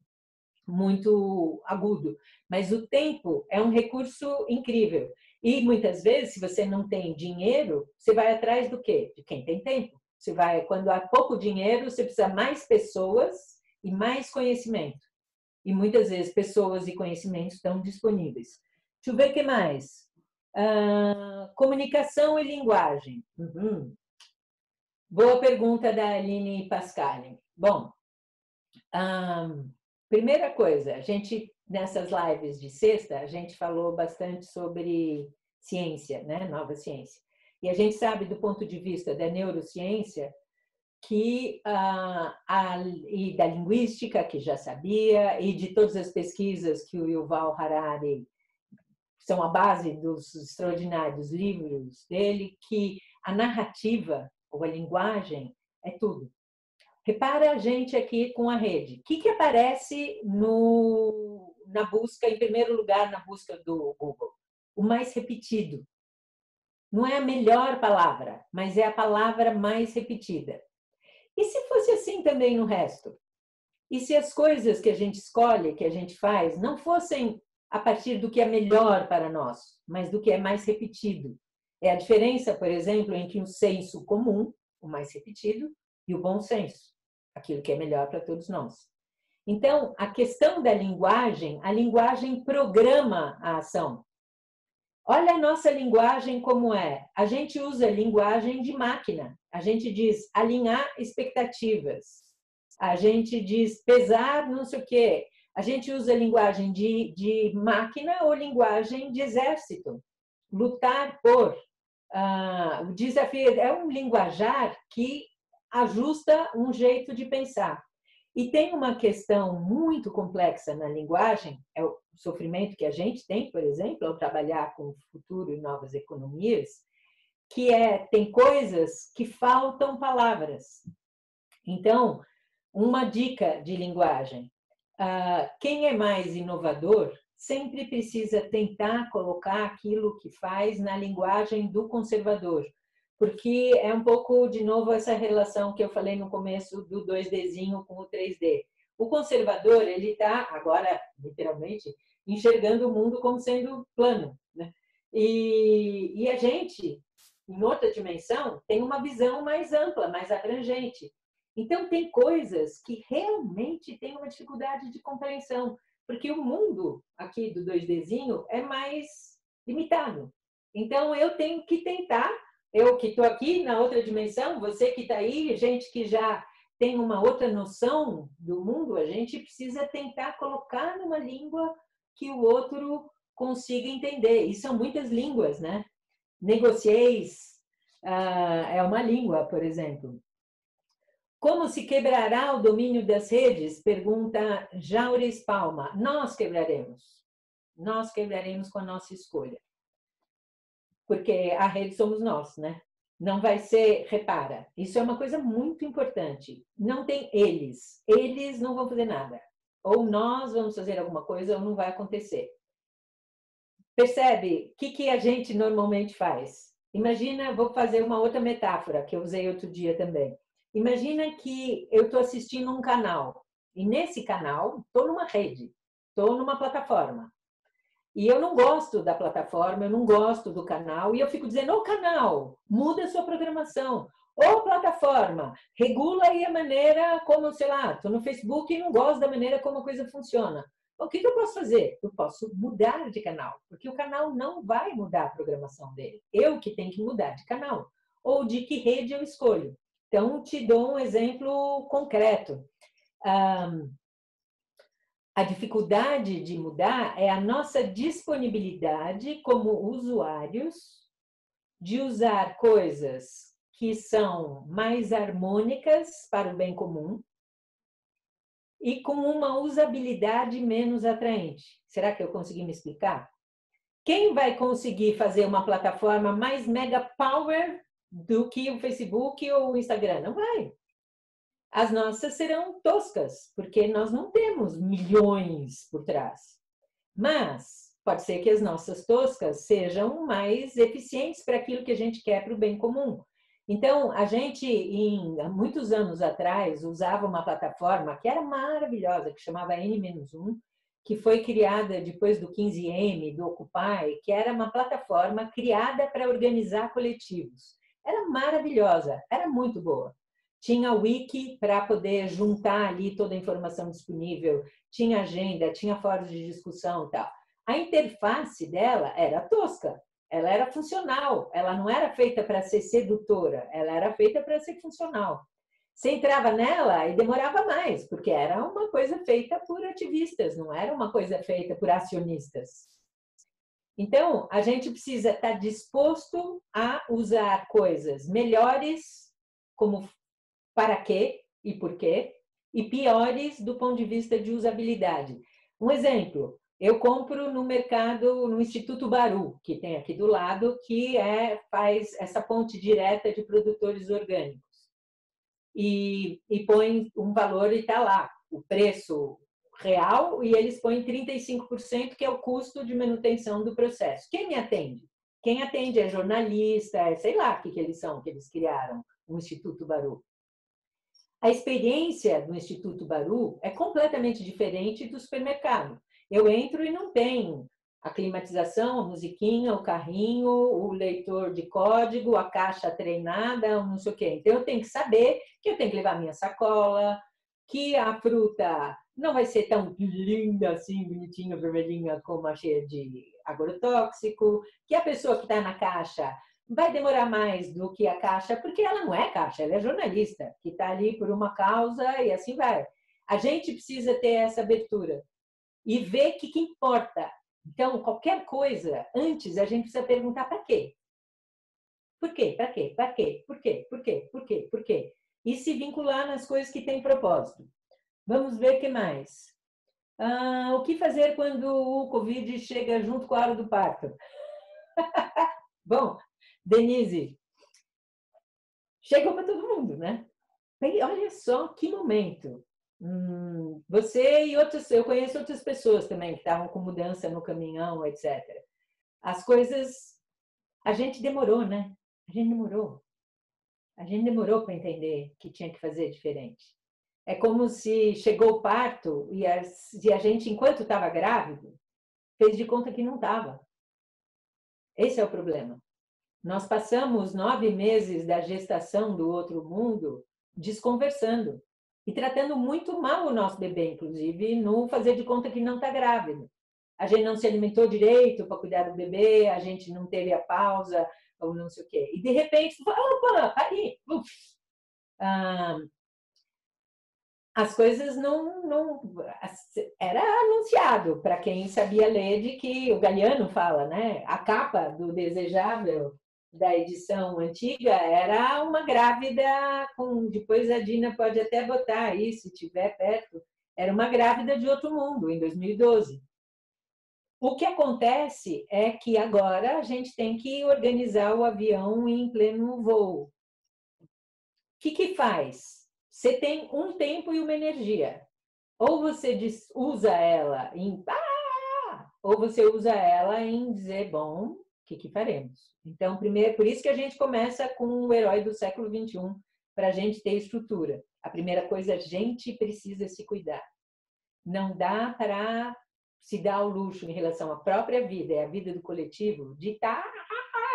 agudo. Mas o tempo é um recurso incrível. E muitas vezes, se você não tem dinheiro, você vai atrás do quê? De quem tem tempo. Você vai, quando há pouco dinheiro, você precisa mais pessoas e mais conhecimento. E muitas vezes pessoas e conhecimentos estão disponíveis. Deixa eu ver o que mais. Comunicação e linguagem. Uhum. Boa pergunta da Aline Pascali. Bom, primeira coisa, a gente, nessas lives de sexta, a gente falou bastante sobre ciência, né? Nova ciência. E a gente sabe, do ponto de vista da neurociência, que e da linguística, que já sabia, e de todas as pesquisas que o Yuval Harari são a base dos extraordinários livros dele, que a narrativa ou a linguagem é tudo. Repara a gente aqui com a rede. O que aparece na busca, em primeiro lugar, na busca do Google? O mais repetido. Não é a melhor palavra, mas é a palavra mais repetida. E se fosse assim também no resto? E se as coisas que a gente escolhe, que a gente faz, não fossem a partir do que é melhor para nós, mas do que é mais repetido? É a diferença, por exemplo, entre o senso comum, o mais repetido, e o bom senso, aquilo que é melhor para todos nós. Então, a questão da linguagem, a linguagem programa a ação. Olha a nossa linguagem como é. A gente usa linguagem de máquina. A gente diz alinhar expectativas. A gente diz pesar não sei o quê. A gente usa linguagem de máquina ou linguagem de exército. Lutar por. O desafio é um linguajar que ajusta um jeito de pensar. E tem uma questão muito complexa na linguagem, é o sofrimento que a gente tem, por exemplo, ao trabalhar com o futuro e novas economias, que tem coisas que faltam palavras. Então, uma dica de linguagem: quem é mais inovador sempre precisa tentar colocar aquilo que faz na linguagem do conservador, porque é um pouco, de novo, essa relação que eu falei no começo do 2Dzinho com o 3D. O conservador, ele está, agora, literalmente, enxergando o mundo como sendo plano, né? E a gente, em outra dimensão, tem uma visão mais ampla, mais abrangente. Então, tem coisas que realmente têm uma dificuldade de compreensão, porque o mundo aqui do 2Dzinho é mais limitado. Então, eu tenho que tentar, eu que estou aqui na outra dimensão, você que está aí, gente que já tem uma outra noção do mundo, a gente precisa tentar colocar numa língua que o outro consiga entender. E são muitas línguas, né? Negocieis é uma língua, por exemplo. Como se quebrará o domínio das redes? Pergunta Jaures Palma. Nós quebraremos. Nós quebraremos com a nossa escolha. Porque a rede somos nós, né? Não vai ser, repara, isso é uma coisa muito importante. Não tem eles. Eles não vão fazer nada. Ou nós vamos fazer alguma coisa ou não vai acontecer. Percebe? O que a gente normalmente faz? Imagina, vou fazer uma outra metáfora que eu usei outro dia também. Imagina que eu estou assistindo um canal e nesse canal estou numa rede, estou numa plataforma. E eu não gosto da plataforma, eu não gosto do canal, e eu fico dizendo, ô canal, muda a sua programação. Ô plataforma, regula aí a maneira como, sei lá, estou no Facebook e não gosto da maneira como a coisa funciona. O que eu posso fazer? Eu posso mudar de canal, porque o canal não vai mudar a programação dele. Eu que tenho que mudar de canal. Ou de que rede eu escolho. Então, te dou um exemplo concreto. A dificuldade de mudar é a nossa disponibilidade como usuários de usar coisas que são mais harmônicas para o bem comum e com uma usabilidade menos atraente. Será que eu consegui me explicar? Quem vai conseguir fazer uma plataforma mais mega power do que o Facebook ou o Instagram? Não vai. As nossas serão toscas, porque nós não temos milhões por trás. Mas pode ser que as nossas toscas sejam mais eficientes para aquilo que a gente quer para o bem comum. Então, a gente, há muitos anos atrás, usava uma plataforma que era maravilhosa, que chamava N-1, que foi criada depois do 15M, do Occupy, que era uma plataforma criada para organizar coletivos. Era maravilhosa, era muito boa. Tinha wiki para poder juntar ali toda a informação disponível, tinha agenda, tinha fóruns de discussão e tal. A interface dela era tosca, ela era funcional, ela não era feita para ser sedutora, ela era feita para ser funcional. Você entrava nela e demorava mais, porque era uma coisa feita por ativistas, não era uma coisa feita por acionistas. Então, a gente precisa estar disposto a usar coisas melhores, como para quê e por quê, e piores do ponto de vista de usabilidade. Um exemplo, eu compro no mercado, no Instituto Baru, que tem aqui do lado, que faz essa ponte direta de produtores orgânicos. E põe um valor e está lá, o preço real, e eles põem 35%, que é o custo de manutenção do processo. Quem me atende? Quem atende é jornalista, sei lá o que eles são, que eles criaram, o Instituto Baru. A experiência do Instituto Baru é completamente diferente do supermercado. Eu entro e não tem a climatização, a musiquinha, o carrinho, o leitor de código, a caixa treinada, não sei o quê. Então, eu tenho que saber que eu tenho que levar minha sacola, que a fruta não vai ser tão linda assim, bonitinha, vermelhinha, como a cheia de agrotóxico, que a pessoa que está na caixa vai demorar mais do que a caixa, porque ela não é caixa, ela é jornalista, que está ali por uma causa e assim vai. A gente precisa ter essa abertura e ver o que importa. Então, qualquer coisa, antes a gente precisa perguntar para quê? Por quê? Para quê? Para quê? Por quê? Por quê? Por quê? Por quê? E se vincular nas coisas que têm propósito. Vamos ver o que mais. O que fazer quando o Covid chega junto com a hora do parto? Bom, Denise, chegou para todo mundo, né? E olha só que momento. Você e outros, eu conheço outras pessoas também que estavam com mudança no caminhão, etc. As coisas, a gente demorou, né? A gente demorou. A gente demorou para entender que tinha que fazer diferente. É como se chegou o parto e a gente, enquanto estava grávido, fez de conta que não estava. Esse é o problema. Nós passamos 9 meses da gestação do outro mundo desconversando e tratando muito mal o nosso bebê, inclusive, no fazer de conta que não está grávido. A gente não se alimentou direito para cuidar do bebê, a gente não teve a pausa, ou não sei o quê. E, de repente, opa, pari, as coisas não era anunciado para quem sabia ler, de que o Galiano fala, né? A capa do Desejável da edição antiga era uma grávida com, depois a Dina pode até botar aí se tiver perto, era uma grávida de outro mundo em 2012. O que acontece é que agora a gente tem que organizar o avião em pleno voo. O que faz? Você tem um tempo e uma energia. Ou você usa ela em ou você usa ela em dizer, bom, o que faremos? Então, primeiro, por isso que a gente começa com o herói do século XXI, para a gente ter estrutura. A primeira coisa, a gente precisa se cuidar. Não dá para se dar ao luxo em relação à própria vida e à vida do coletivo de estar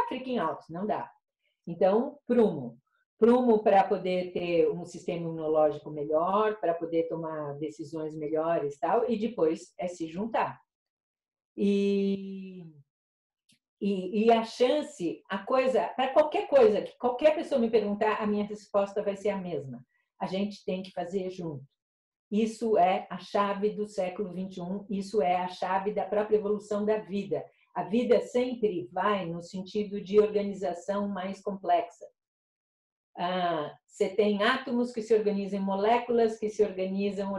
freaking out, não dá. Então, prumo para poder ter um sistema imunológico melhor, para poder tomar decisões melhores, tal, e depois é se juntar. E a chance, a coisa, para qualquer coisa que qualquer pessoa me perguntar, a minha resposta vai ser a mesma. A gente tem que fazer junto. Isso é a chave do século XXI, isso é a chave da própria evolução da vida. A vida sempre vai no sentido de organização mais complexa. Você tem átomos que se organizam em moléculas, que se organizam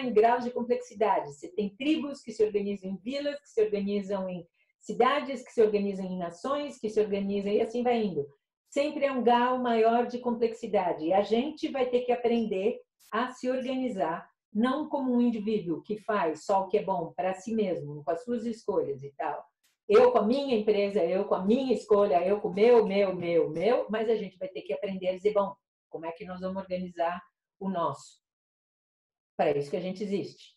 em graus de complexidade. Você tem tribos que se organizam em vilas, que se organizam em cidades, que se organizam em nações, que se organizam, e assim vai indo. Sempre é um grau maior de complexidade. E a gente vai ter que aprender a se organizar, não como um indivíduo que faz só o que é bom para si mesmo, com as suas escolhas e tal. Eu com a minha empresa, eu com a minha escolha, eu com o meu, mas a gente vai ter que aprender a dizer, bom, como é que nós vamos organizar o nosso? Para isso que a gente existe.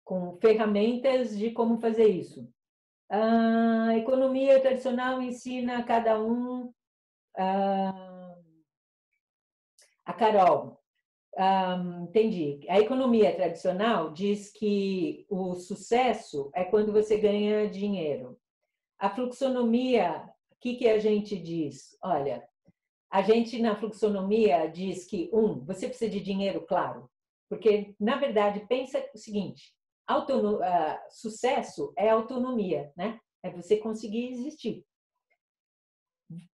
Com ferramentas de como fazer isso. A economia tradicional ensina a cada um. A Carol, entendi. A economia tradicional diz que o sucesso é quando você ganha dinheiro. A fluxonomia, o que a gente diz? Olha, a gente na fluxonomia diz que, você precisa de dinheiro, claro, porque, na verdade, pensa o seguinte, sucesso é autonomia, né? É você conseguir existir.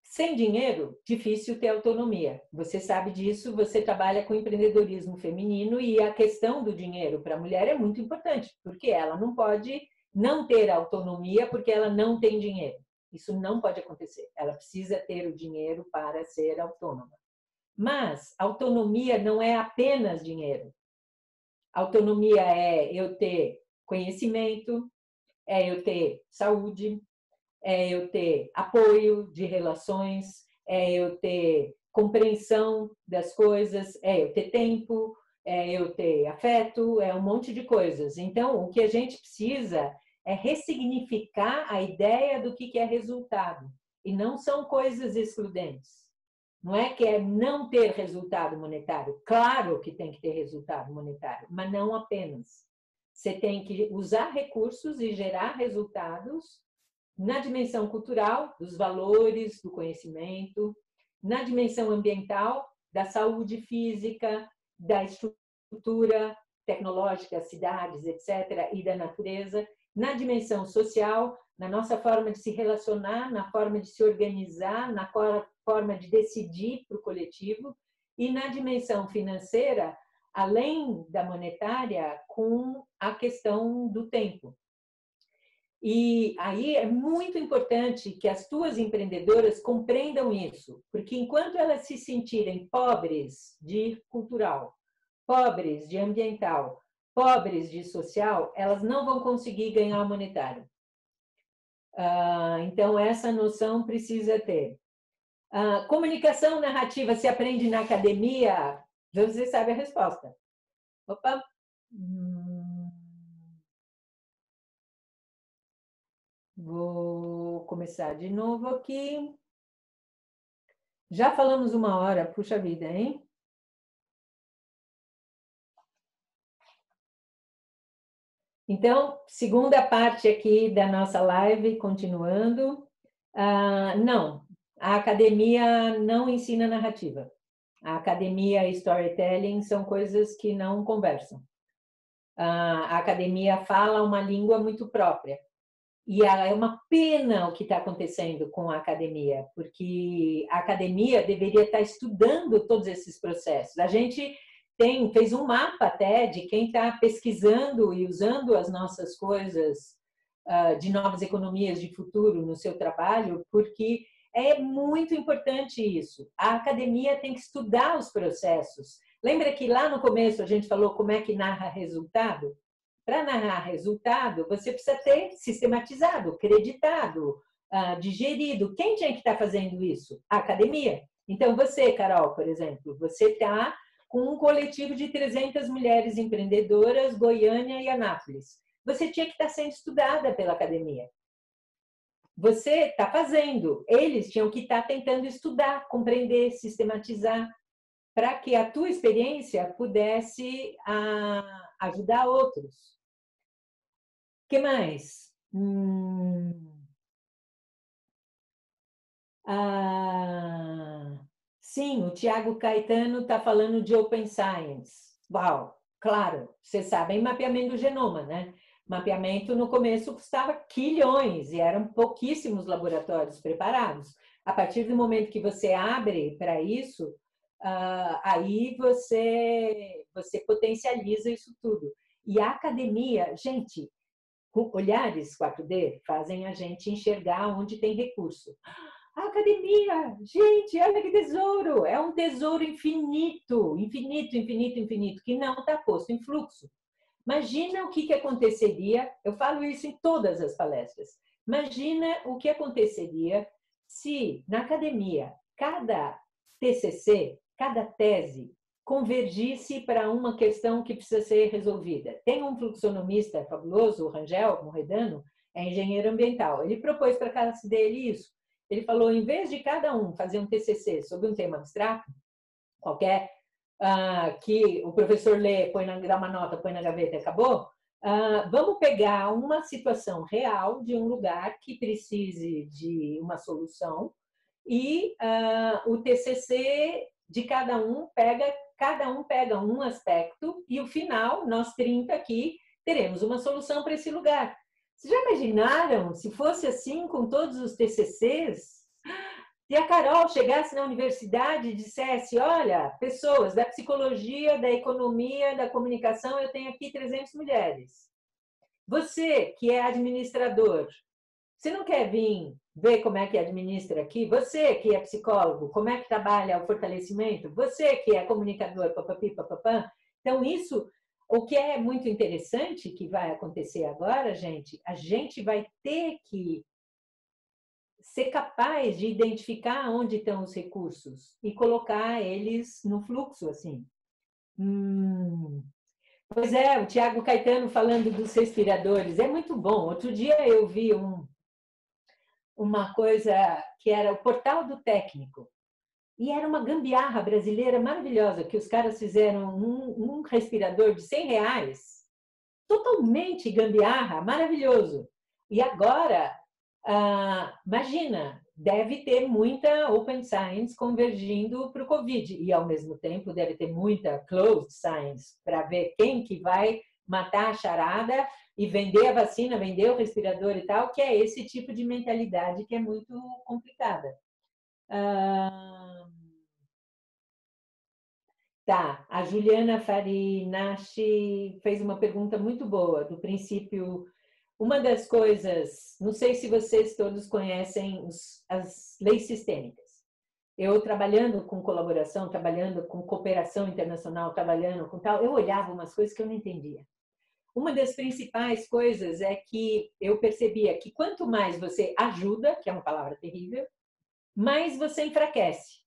Sem dinheiro, difícil ter autonomia. Você sabe disso, você trabalha com empreendedorismo feminino e a questão do dinheiro para a mulher é muito importante, porque ela não pode não ter autonomia porque ela não tem dinheiro. Isso não pode acontecer. Ela precisa ter o dinheiro para ser autônoma. Mas autonomia não é apenas dinheiro. Autonomia é eu ter conhecimento, é eu ter saúde, é eu ter apoio de relações, é eu ter compreensão das coisas, é eu ter tempo, é eu ter afeto, é um monte de coisas. Então, o que a gente precisa é ressignificar a ideia do que é resultado. E não são coisas excludentes. Não é que é não ter resultado monetário. Claro que tem que ter resultado monetário, mas não apenas. Você tem que usar recursos e gerar resultados na dimensão cultural, dos valores, do conhecimento, na dimensão ambiental, da saúde física, da estrutura tecnológica, cidades, etc., e da natureza, na dimensão social, na nossa forma de se relacionar, na forma de se organizar, na forma de decidir para o coletivo, e na dimensão financeira, além da monetária, com a questão do tempo. E aí é muito importante que as tuas empreendedoras compreendam isso, porque enquanto elas se sentirem pobres de cultural, pobres de ambiental, pobres de social, elas não vão conseguir ganhar o monetário. Então, essa noção precisa ter. Comunicação narrativa se aprende na academia? Você sabe a resposta. Opa! Vou começar de novo aqui. Já falamos 1 hora, puxa vida, hein? Então, segunda parte aqui da nossa live, continuando. Não, a academia não ensina narrativa. A academia e storytelling são coisas que não conversam. A academia fala uma língua muito própria. E é uma pena o que está acontecendo com a academia, porque a academia deveria estar estudando todos esses processos. A gente fez um mapa até de quem está pesquisando e usando as nossas coisas de novas economias de futuro no seu trabalho, porque é muito importante isso. A academia tem que estudar os processos. Lembra que lá no começo a gente falou como é que narra resultado? Para narrar resultado, você precisa ter sistematizado, creditado, digerido. Quem tinha que estar fazendo isso? A academia. Então, você, Carol, por exemplo, você está com um coletivo de 300 mulheres empreendedoras, Goiânia e Anápolis. Você tinha que estar sendo estudada pela academia. Você está fazendo. Eles tinham que estar tentando estudar, compreender, sistematizar, para que a tua experiência pudesse ajudar outros. O que mais? Sim, o Tiago Caetano está falando de Open Science. Uau, claro, vocês sabem mapeamento do genoma, né? Mapeamento no começo custava quilhões e eram pouquíssimos laboratórios preparados. A partir do momento que você abre para isso, aí você potencializa isso tudo. E a academia, gente, olhares 4D fazem a gente enxergar onde tem recurso. A academia, gente, olha que tesouro! É um tesouro infinito, infinito, infinito, infinito, que não está posto em fluxo. Imagina o que aconteceria, eu falo isso em todas as palestras, imagina o que aconteceria se na academia cada TCC, cada tese, convergisse para uma questão que precisa ser resolvida. Tem um fluxonomista fabuloso, o Rangel Morredano, é engenheiro ambiental. Ele propôs para a classe dele isso. Ele falou, em vez de cada um fazer um TCC sobre um tema abstrato, qualquer, que o professor lê, dá uma nota, põe na gaveta e acabou, vamos pegar uma situação real de um lugar que precise de uma solução e o TCC de cada um pega um aspecto e o final, nós 30 aqui, teremos uma solução para esse lugar. Vocês já imaginaram se fosse assim com todos os TCCs? Se a Carol chegasse na universidade e dissesse, olha, pessoas da psicologia, da economia, da comunicação, eu tenho aqui 300 mulheres. Você, que é administrador, você não quer vir ver como é que administra aqui? Você, que é psicólogo, como é que trabalha o fortalecimento? Você, que é comunicador, papapi, papapã. Então, isso, o que é muito interessante que vai acontecer agora, gente, a gente vai ter que ser capaz de identificar onde estão os recursos e colocar eles no fluxo, assim. Pois é, o Tiago Caetano falando dos respiradores, é muito bom. Outro dia eu vi uma coisa que era o Portal do Técnico, e era uma gambiarra brasileira maravilhosa, que os caras fizeram um respirador de R$100, totalmente gambiarra, maravilhoso. E agora, imagina, deve ter muita open science convergindo para o Covid, e ao mesmo tempo deve ter muita closed science, para ver quem que vai matar a charada e vender a vacina, vender o respirador e tal, que é esse tipo de mentalidade que é muito complicada. Tá, a Juliana Farinashi fez uma pergunta muito boa, do princípio. Uma das coisas, não sei se vocês todos conhecem as leis sistêmicas. Eu trabalhando com colaboração, trabalhando com cooperação internacional, trabalhando com tal, eu olhava umas coisas que eu não entendia. Uma das principais coisas é que eu percebia que quanto mais você ajuda, que é uma palavra terrível, mais você enfraquece.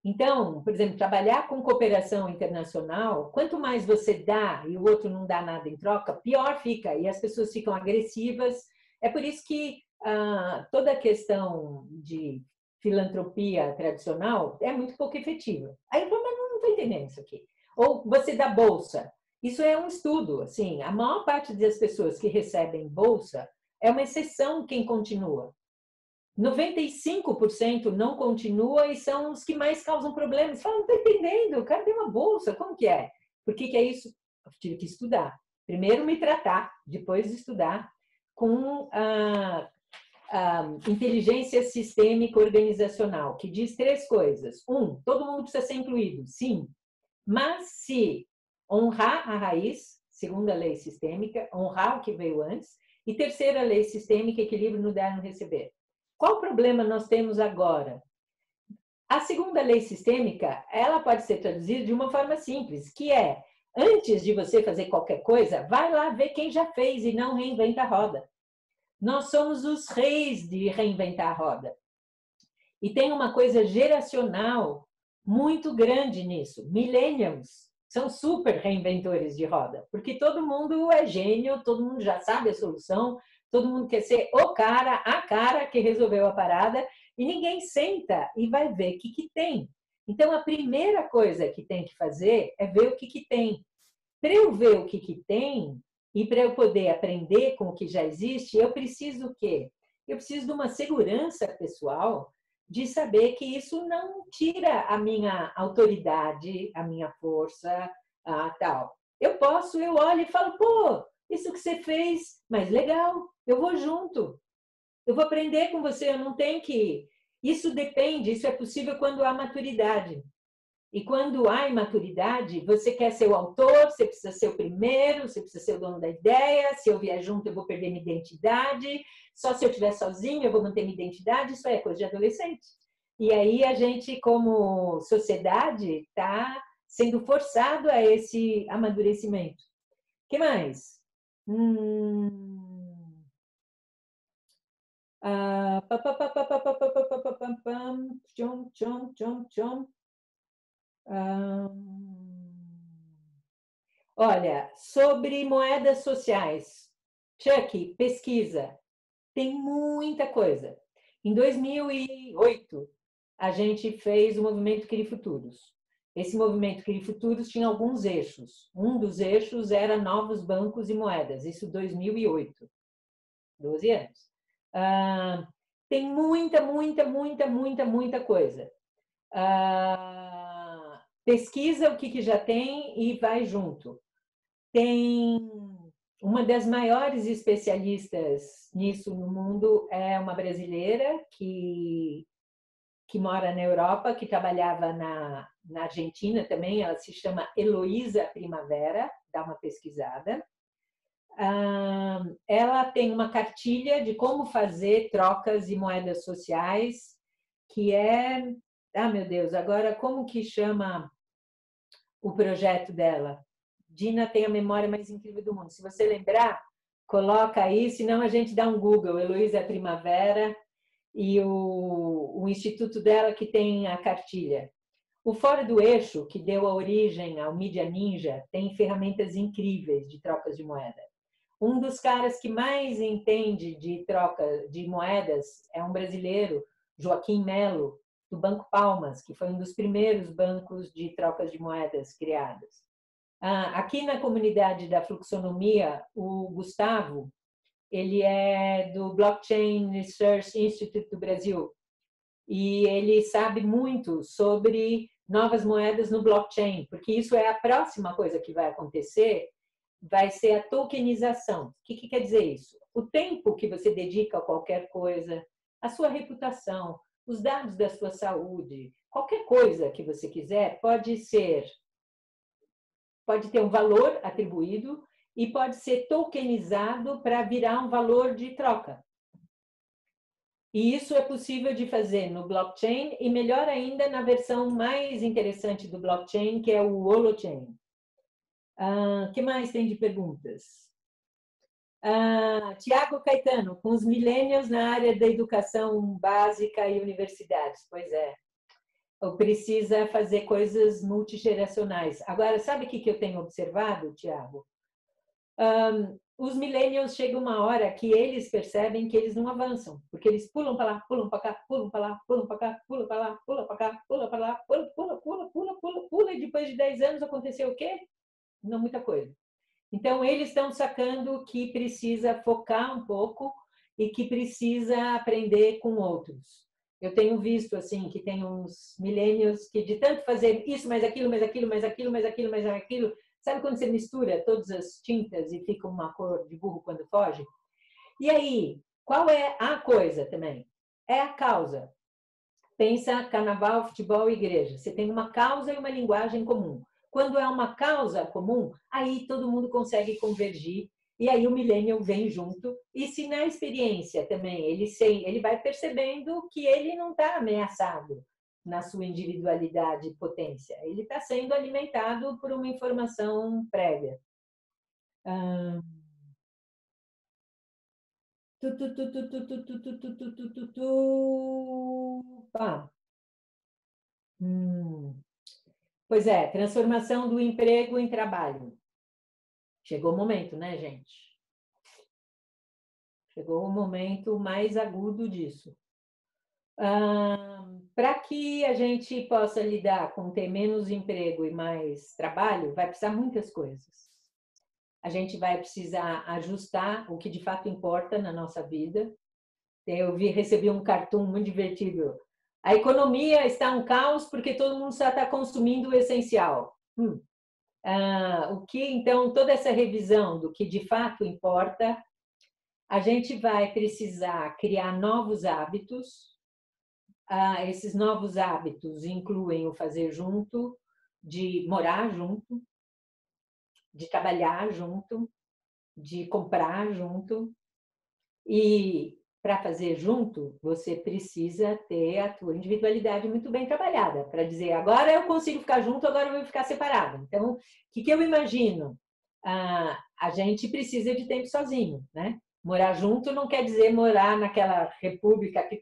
Então, por exemplo, trabalhar com cooperação internacional, quanto mais você dá e o outro não dá nada em troca, pior fica e as pessoas ficam agressivas. É por isso que toda a questão de filantropia tradicional é muito pouco efetiva. Aí eu falo, mas não estou entendendo isso aqui. Ou você dá bolsa. Isso é um estudo. Assim, a maior parte das pessoas que recebem bolsa é uma exceção quem continua. 95% não continua e são os que mais causam problemas. Fala, não estou entendendo, o cara tem uma bolsa, como que é? Por que é isso? Eu tive que estudar. Primeiro me tratar, depois estudar com a inteligência sistêmica organizacional, que diz 3 coisas. Todo mundo precisa ser incluído, sim. Mas se honrar a raiz, segunda lei sistêmica, honrar o que veio antes, e terceira lei sistêmica, equilíbrio no dar e no receber. Qual problema nós temos agora? A segunda lei sistêmica, ela pode ser traduzida de uma forma simples, que é, antes de você fazer qualquer coisa, vai lá ver quem já fez e não reinventa a roda. Nós somos os reis de reinventar a roda. E tem uma coisa geracional muito grande nisso. Millennials são super reinventores de roda, porque todo mundo é gênio, todo mundo já sabe a solução, todo mundo quer ser a cara que resolveu a parada, e ninguém senta e vai ver o que tem. Então, a primeira coisa que tem que fazer é ver o que tem. Para eu ver o que tem, e para eu poder aprender com o que já existe, eu preciso o quê? Eu preciso de uma segurança pessoal de saber que isso não tira a minha autoridade, a minha força, tal. Eu olho e falo, pô, isso que você fez, mas legal, eu vou junto. Eu vou aprender com você, eu não tenho que Isso depende, isso é possível quando há maturidade. E quando há imaturidade, você quer ser o autor, você precisa ser o primeiro, você precisa ser o dono da ideia, se eu vier junto eu vou perder minha identidade, só se eu estiver sozinho eu vou manter minha identidade, isso é coisa de adolescente. E aí a gente, como sociedade, está sendo forçado a esse amadurecimento. O que mais? Olha, sobre moedas sociais. Chuck, pesquisa. Tem muita coisa. Em 2008, a gente fez o movimento Crie Futuros. Esse movimento Crie Futuros tinha alguns eixos. Um dos eixos era novos bancos e moedas. Isso em 2008. 12 anos. Tem muita coisa. Pesquisa o que já tem e vai junto. Tem uma das maiores especialistas nisso no mundo é uma brasileira que mora na Europa, que trabalhava na Argentina também, ela se chama Heloísa Primavera, dá uma pesquisada. Ela tem uma cartilha de como fazer trocas e moedas sociais, que é... meu Deus, agora como que chama o projeto dela? Dina tem a memória mais incrível do mundo. Se você lembrar, coloca aí, senão a gente dá um Google, Heloísa Primavera, e o instituto dela que tem a cartilha. O Fora do Eixo, que deu a origem ao Mídia Ninja, tem ferramentas incríveis de trocas de moeda. Um dos caras que mais entende de troca de moedas é um brasileiro, Joaquim Melo, do Banco Palmas, que foi um dos primeiros bancos de trocas de moedas criados. Aqui na comunidade da fluxonomia, o Gustavo, ele é do Blockchain Research Institute do Brasil, e ele sabe muito sobre novas moedas no blockchain, porque isso é a próxima coisa que vai acontecer, vai ser a tokenização. O que quer dizer isso? O tempo que você dedica a qualquer coisa, a sua reputação, os dados da sua saúde, qualquer coisa que você quiser, pode ter um valor atribuído e pode ser tokenizado para virar um valor de troca. E isso é possível de fazer no blockchain e, melhor ainda, na versão mais interessante do blockchain, que é o holochain. Que mais tem de perguntas? Tiago Caetano, com os millennials na área da educação básica e universidades. Pois é. Precisa fazer coisas multigeracionais. Agora, sabe o que eu tenho observado, Tiago? Os millennials chegam uma hora que eles percebem que eles não avançam, porque eles pulam para lá, pulam para cá, pulam para lá, pulam para cá, pulam para lá, pulam para cá, pulam para lá, pula, e depois de 10 anos aconteceu o quê? Não muita coisa. Então, eles estão sacando que precisa focar um pouco e que precisa aprender com outros. Eu tenho visto assim que tem uns millennials que de tanto fazer isso, mais aquilo, mais aquilo, mais aquilo, mais aquilo, mais aquilo, sabe quando você mistura todas as tintas e fica uma cor de burro quando foge? E aí, qual é a coisa também? É a causa. Pensa carnaval, futebol e igreja. Você tem uma causa e uma linguagem comum. Quando é uma causa comum, aí todo mundo consegue convergir e aí o millennial vem junto. E se na experiência também ele vai percebendo que ele não está ameaçado na sua individualidade e potência. Ele está sendo alimentado por uma informação prévia. Pois é, transformação do emprego em trabalho. Chegou o momento, né, gente? Chegou o momento mais agudo disso. Para que a gente possa lidar com ter menos emprego e mais trabalho, vai precisar muitas coisas. A gente vai precisar ajustar o que de fato importa na nossa vida. Recebi um cartoon muito divertido. A economia está um caos porque todo mundo só está consumindo o essencial. Então, toda essa revisão do que de fato importa, a gente vai precisar criar novos hábitos, esses novos hábitos incluem o fazer junto, de morar junto, de trabalhar junto, de comprar junto. E para fazer junto, você precisa ter a tua individualidade muito bem trabalhada, para dizer, agora eu consigo ficar junto, agora eu vou ficar separado. Então, o que eu imagino? A gente precisa de tempo sozinho, né? Morar junto não quer dizer morar naquela república que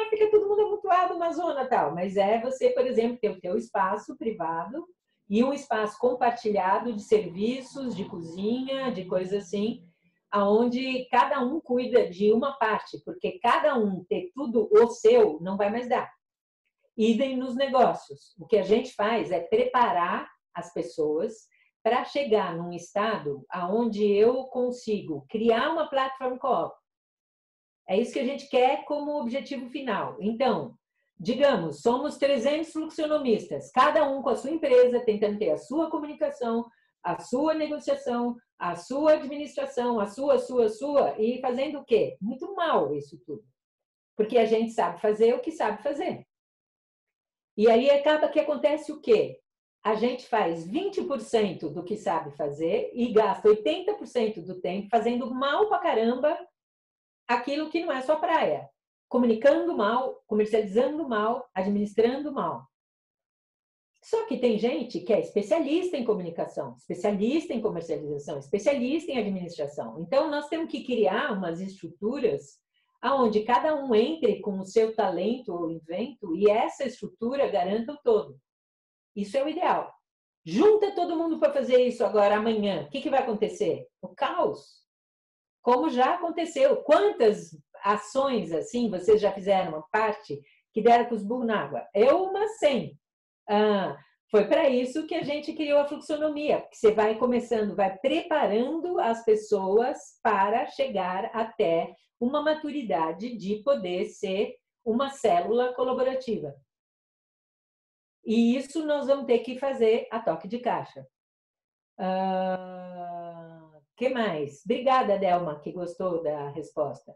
fica todo mundo amontoado, uma zona tal, mas é você, por exemplo, ter o teu espaço privado e um espaço compartilhado de serviços, de cozinha, de coisas assim, aonde cada um cuida de uma parte, porque cada um ter tudo o seu não vai mais dar. Idem nos negócios. O que a gente faz é preparar as pessoas para chegar num estado aonde eu consigo criar uma plataforma co-op. É isso que a gente quer como objetivo final. Então, digamos, somos 300 fluxonomistas, cada um com a sua empresa, tentando ter a sua comunicação, a sua negociação, a sua administração, a sua, e fazendo o quê? Muito mal isso tudo. Porque a gente sabe fazer o que sabe fazer. E aí acaba que acontece o quê? A gente faz 20% do que sabe fazer e gasta 80% do tempo fazendo mal pra caramba aquilo que não é sua praia. Comunicando mal, comercializando mal, administrando mal. Só que tem gente que é especialista em comunicação, especialista em comercialização, especialista em administração. Então, nós temos que criar umas estruturas onde cada um entre com o seu talento ou invento e essa estrutura garanta o todo. Isso é o ideal. Junta todo mundo para fazer isso agora, amanhã. O que vai acontecer? O caos. Como já aconteceu. Quantas ações assim vocês já fizeram uma parte que deram com os burros na água? Eu, umas 100. Foi para isso que a gente criou a fluxonomia, que você vai começando, vai preparando as pessoas para chegar até uma maturidade de poder ser uma célula colaborativa. E isso nós vamos ter que fazer a toque de caixa. Que mais? Obrigada, Delma, que gostou da resposta.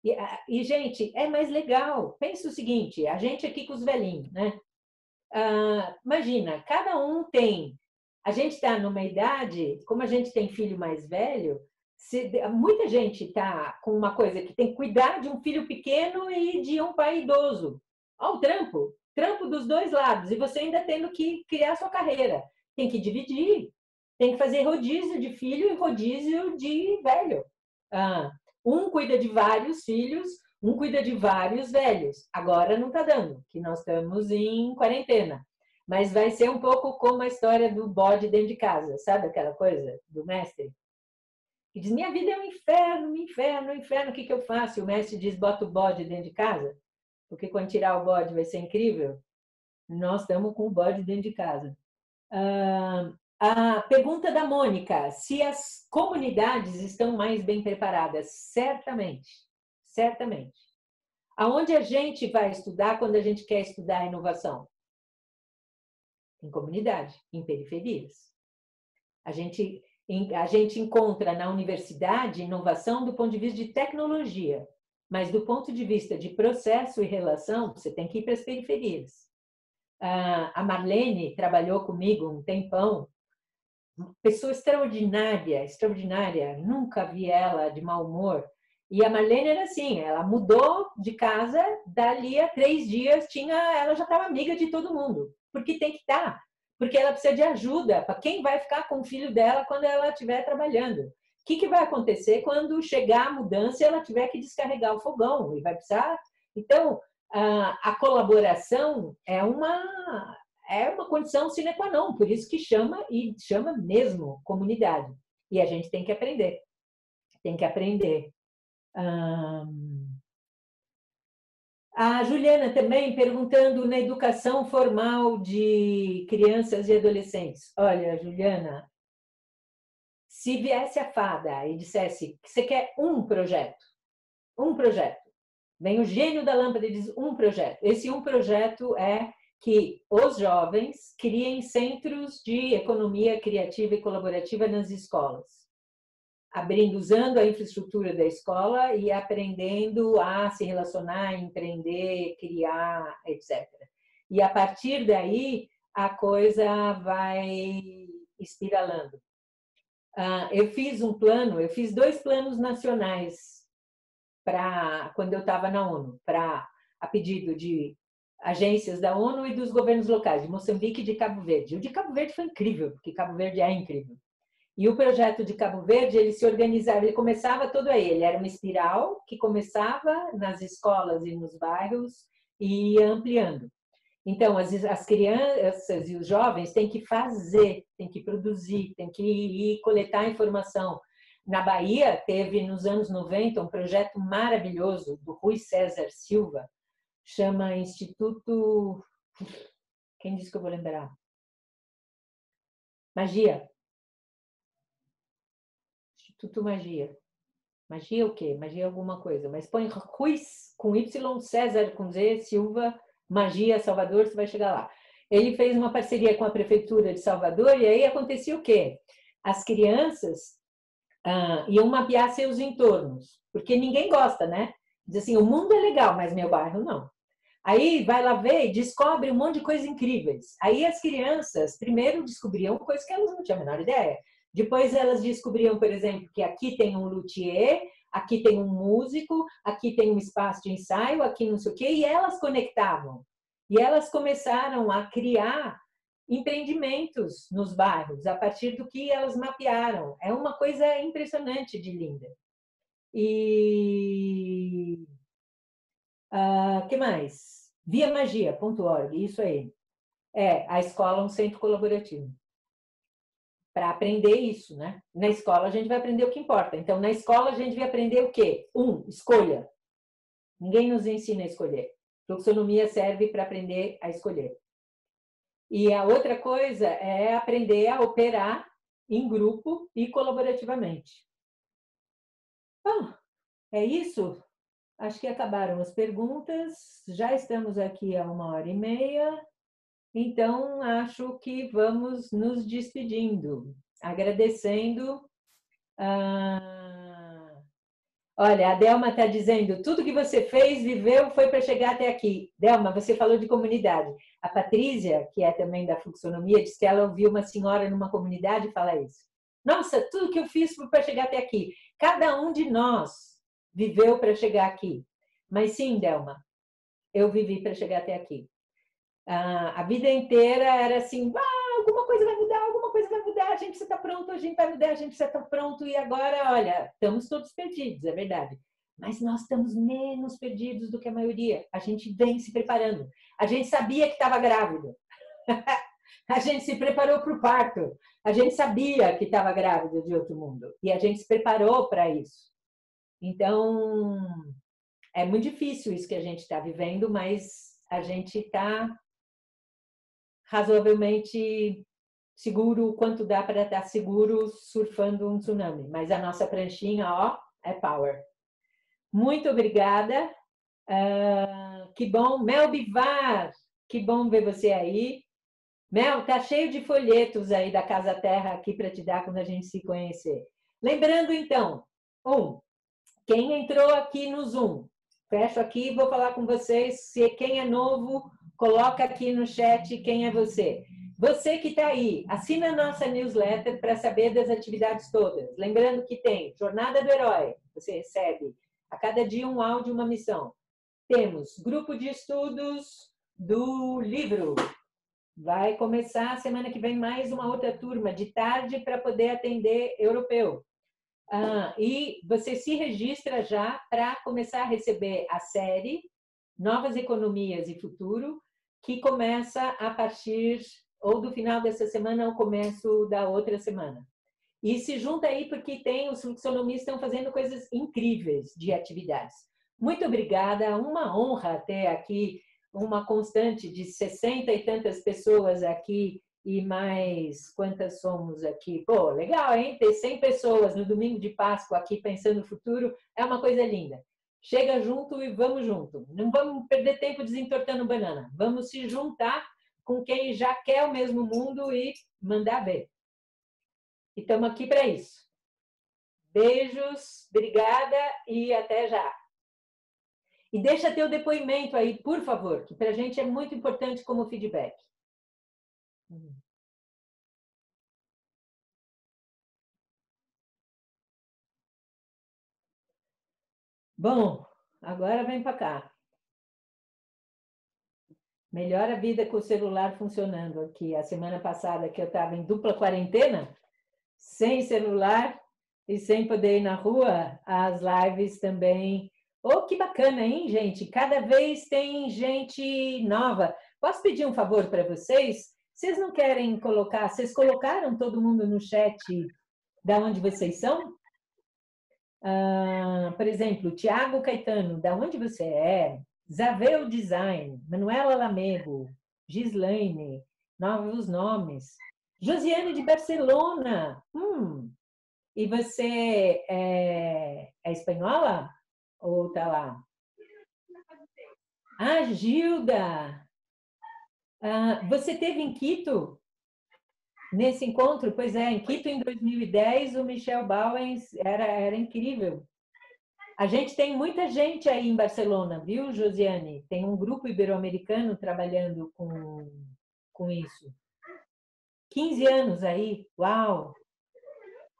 E, gente, é mais legal. Pensa o seguinte, a gente aqui com os velhinhos, né? Imagina, cada um tem... A gente está numa idade, como a gente tem filho mais velho, muita gente está com uma coisa que tem que cuidar de um filho pequeno e de um pai idoso. Olha o trampo dos dois lados, e você ainda tendo que criar sua carreira. Tem que dividir, tem que fazer rodízio de filho e rodízio de velho. Um cuida de vários filhos, um cuida de vários velhos. Agora não está dando, que nós estamos em quarentena. Mas vai ser um pouco como a história do bode dentro de casa, sabe aquela coisa do mestre? Que diz, minha vida é um inferno, um inferno, um inferno, o que eu faço? E o mestre diz, bota o bode dentro de casa, porque quando tirar o bode vai ser incrível. Nós estamos com o bode dentro de casa. A pergunta da Mônica, se as comunidades estão mais bem preparadas? Certamente, certamente. Aonde a gente vai estudar quando a gente quer estudar inovação? Em comunidade, em periferias. A gente encontra na universidade inovação do ponto de vista de tecnologia, mas do ponto de vista de processo e relação, você tem que ir para as periferias. A Marlene trabalhou comigo um tempão, pessoa extraordinária, extraordinária, nunca vi ela de mau humor. E a Marlene era assim, ela mudou de casa, dali a 3 dias ela já estava amiga de todo mundo, porque tem que estar, porque ela precisa de ajuda, para quem vai ficar com o filho dela quando ela estiver trabalhando. O que vai acontecer quando chegar a mudança e ela tiver que descarregar o fogão? E vai precisar... Então, a colaboração é uma condição sine qua non, por isso que chama, e chama mesmo, comunidade. E a gente tem que aprender. Tem que aprender. A Juliana também perguntando na educação formal de crianças e adolescentes. Olha, Juliana, se viesse a fada e dissesse que você quer um projeto, vem o gênio da lâmpada e diz um projeto. Esse um projeto é que os jovens criem centros de economia criativa e colaborativa nas escolas. usando a infraestrutura da escola e aprendendo a se relacionar, empreender, criar, etc. E a partir daí a coisa vai espiralando. Eu fiz eu fiz 2 planos nacionais para quando eu estava na ONU, a pedido de agências da ONU e dos governos locais, de Moçambique e de Cabo Verde. O de Cabo Verde foi incrível, porque Cabo Verde é incrível. E o projeto de Cabo Verde, ele se organizava, ele começava todo aí, ele era uma espiral que começava nas escolas e nos bairros e ia ampliando. Então, as crianças e os jovens têm que fazer, têm que produzir, têm que ir coletar informação. Na Bahia, teve, nos anos 90, um projeto maravilhoso do Rui César Silva, chama Instituto... Quem disse que eu vou lembrar? Magia. Instituto Magia. Magia o quê? Magia alguma coisa. Mas põe Rui com Y, César com Z, Silva, Magia, Salvador, você vai chegar lá. Ele fez uma parceria com a Prefeitura de Salvador e aí acontecia o quê? As crianças iam mapear seus entornos, porque ninguém gosta, né? Diz assim, o mundo é legal, mas meu bairro não. Aí vai lá ver e descobre um monte de coisas incríveis. Aí as crianças primeiro descobriam coisas que elas não tinham a menor ideia. Depois elas descobriam, por exemplo, que aqui tem um luthier, aqui tem um músico, aqui tem um espaço de ensaio, aqui não sei o quê, e elas conectavam. E elas começaram a criar empreendimentos nos bairros, a partir do que elas mapearam. É uma coisa impressionante de linda. E... que mais? Viamagia.org, isso aí. A escola é um centro colaborativo. Para aprender isso, né? Na escola a gente vai aprender o que importa. Então, na escola a gente vai aprender o quê? Escolha. Ninguém nos ensina a escolher. Fluxonomia serve para aprender a escolher. E a outra coisa é aprender a operar em grupo e colaborativamente. Bom, é isso. Acho que acabaram as perguntas. Já estamos aqui há 1h30. Então, acho que vamos nos despedindo. Agradecendo. Olha, a Delma está dizendo, tudo que você fez, viveu, foi para chegar até aqui. Delma, você falou de comunidade. A Patrícia, que é também da Fluxonomia, disse que ela ouviu uma senhora numa comunidade falar isso. Nossa, tudo que eu fiz foi para chegar até aqui. Cada um de nós viveu para chegar aqui. Mas sim, Delma, eu vivi para chegar até aqui. A vida inteira era assim, alguma coisa vai mudar, alguma coisa vai mudar, a gente precisa estar pronto, a gente vai mudar, a gente precisa estar pronto, e agora, olha, estamos todos perdidos, é verdade. Mas nós estamos menos perdidos do que a maioria. A gente vem se preparando. A gente sabia que estava grávida. A gente se preparou para o parto. A gente sabia que estava grávida de outro mundo. E a gente se preparou para isso. Então, é muito difícil isso que a gente está vivendo, mas a gente está razoavelmente seguro, o quanto dá para estar seguro surfando um tsunami. Mas a nossa pranchinha, ó, é power. Muito obrigada. Que bom. Mel Bivar, que bom ver você aí. Mel, tá cheio de folhetos aí da Casa Terra aqui para te dar quando a gente se conhecer. Lembrando, então, quem entrou aqui no Zoom, fecho aqui e vou falar com vocês. Se quem é novo, coloca aqui no chat quem é você. Você que está aí, assina a nossa newsletter para saber das atividades todas. Lembrando que tem Jornada do Herói, você recebe a cada dia um áudio, uma missão. Temos grupo de estudos do livro. Vai começar semana que vem mais uma outra turma, de tarde, para poder atender europeu. E você se registra já para começar a receber a série Novas Economias e Futuro, que começa a partir ou do final dessa semana ou começo da outra semana. E se junta aí porque os fluxonomistas estão fazendo coisas incríveis de atividades. Muito obrigada, uma honra ter aqui uma constante de 60 e tantas pessoas aqui e mais quantas somos aqui. Pô, legal, hein? Ter 100 pessoas no domingo de Páscoa aqui pensando no futuro é uma coisa linda. Chega junto e vamos junto. Não vamos perder tempo desentortando banana. Vamos se juntar com quem já quer o mesmo mundo e mandar ver. E estamos aqui para isso. Beijos, obrigada e até já. E deixa teu depoimento aí, por favor, que para a gente é muito importante como feedback. Bom, agora vem para cá. Melhor a vida com o celular funcionando aqui. A semana passada que eu estava em dupla quarentena, sem celular e sem poder ir na rua, as lives também. Oh, que bacana, hein, gente? Cada vez tem gente nova. Posso pedir um favor para vocês? Vocês não querem colocar, vocês colocaram todo mundo no chat da onde vocês são? Por exemplo, Tiago Caetano, da onde você é? Zavel Design, Manuela Lamego, Gislaine, novos nomes. Josiane de Barcelona. E você é espanhola? Ou tá lá? Ah, Gilda! Você teve em Quito? Nesse encontro? Pois é, em Quito, em 2010, o Michel Bauens era incrível. A gente tem muita gente aí em Barcelona, viu, Josiane? Tem um grupo ibero-americano trabalhando com isso. 15 anos aí, uau!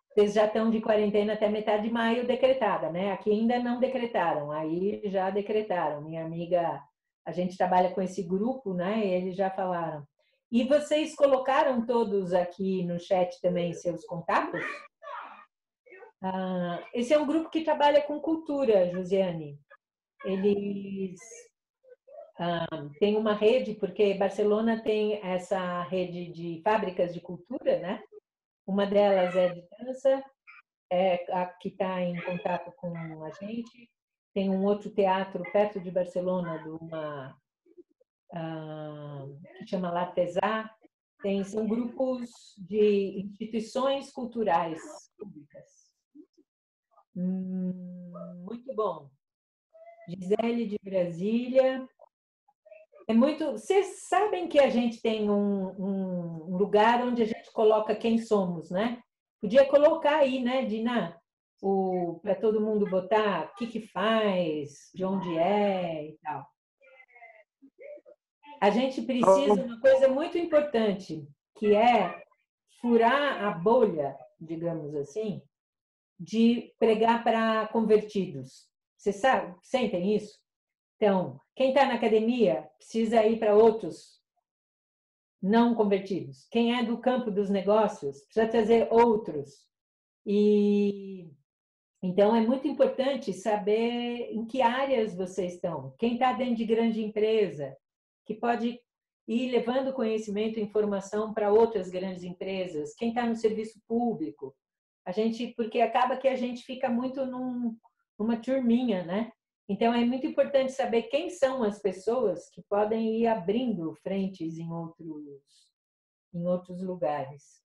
Vocês já estão de quarentena até metade de maio decretada, né? Aqui ainda não decretaram, aí já decretaram. Minha amiga, a gente trabalha com esse grupo, né? E eles já falaram. E vocês colocaram todos aqui no chat também seus contatos? Esse é um grupo que trabalha com cultura, Josiane. Eles têm uma rede, porque Barcelona tem essa rede de fábricas de cultura, né? Uma delas é de dança, a que está em contato com a gente. Tem um outro teatro perto de Barcelona, que chama L'Artesà. São grupos de instituições culturais públicas. Muito bom. Gisele de Brasília. É muito. Vocês sabem que a gente tem um lugar onde a gente coloca quem somos, né? Podia colocar aí, né, Dina? Para todo mundo botar o que faz, de onde é e tal. A gente precisa de uma coisa muito importante, que é furar a bolha, digamos assim, de pregar para convertidos. Vocês sentem isso? Então, quem está na academia precisa ir para outros não convertidos. Quem é do campo dos negócios precisa trazer outros. E então é muito importante saber em que áreas vocês estão. Quem está dentro de grande empresa, que pode ir levando conhecimento e informação para outras grandes empresas. Quem está no serviço público. Porque acaba que a gente fica muito numa turminha, né? Então, é muito importante saber quem são as pessoas que podem ir abrindo frentes em outros lugares.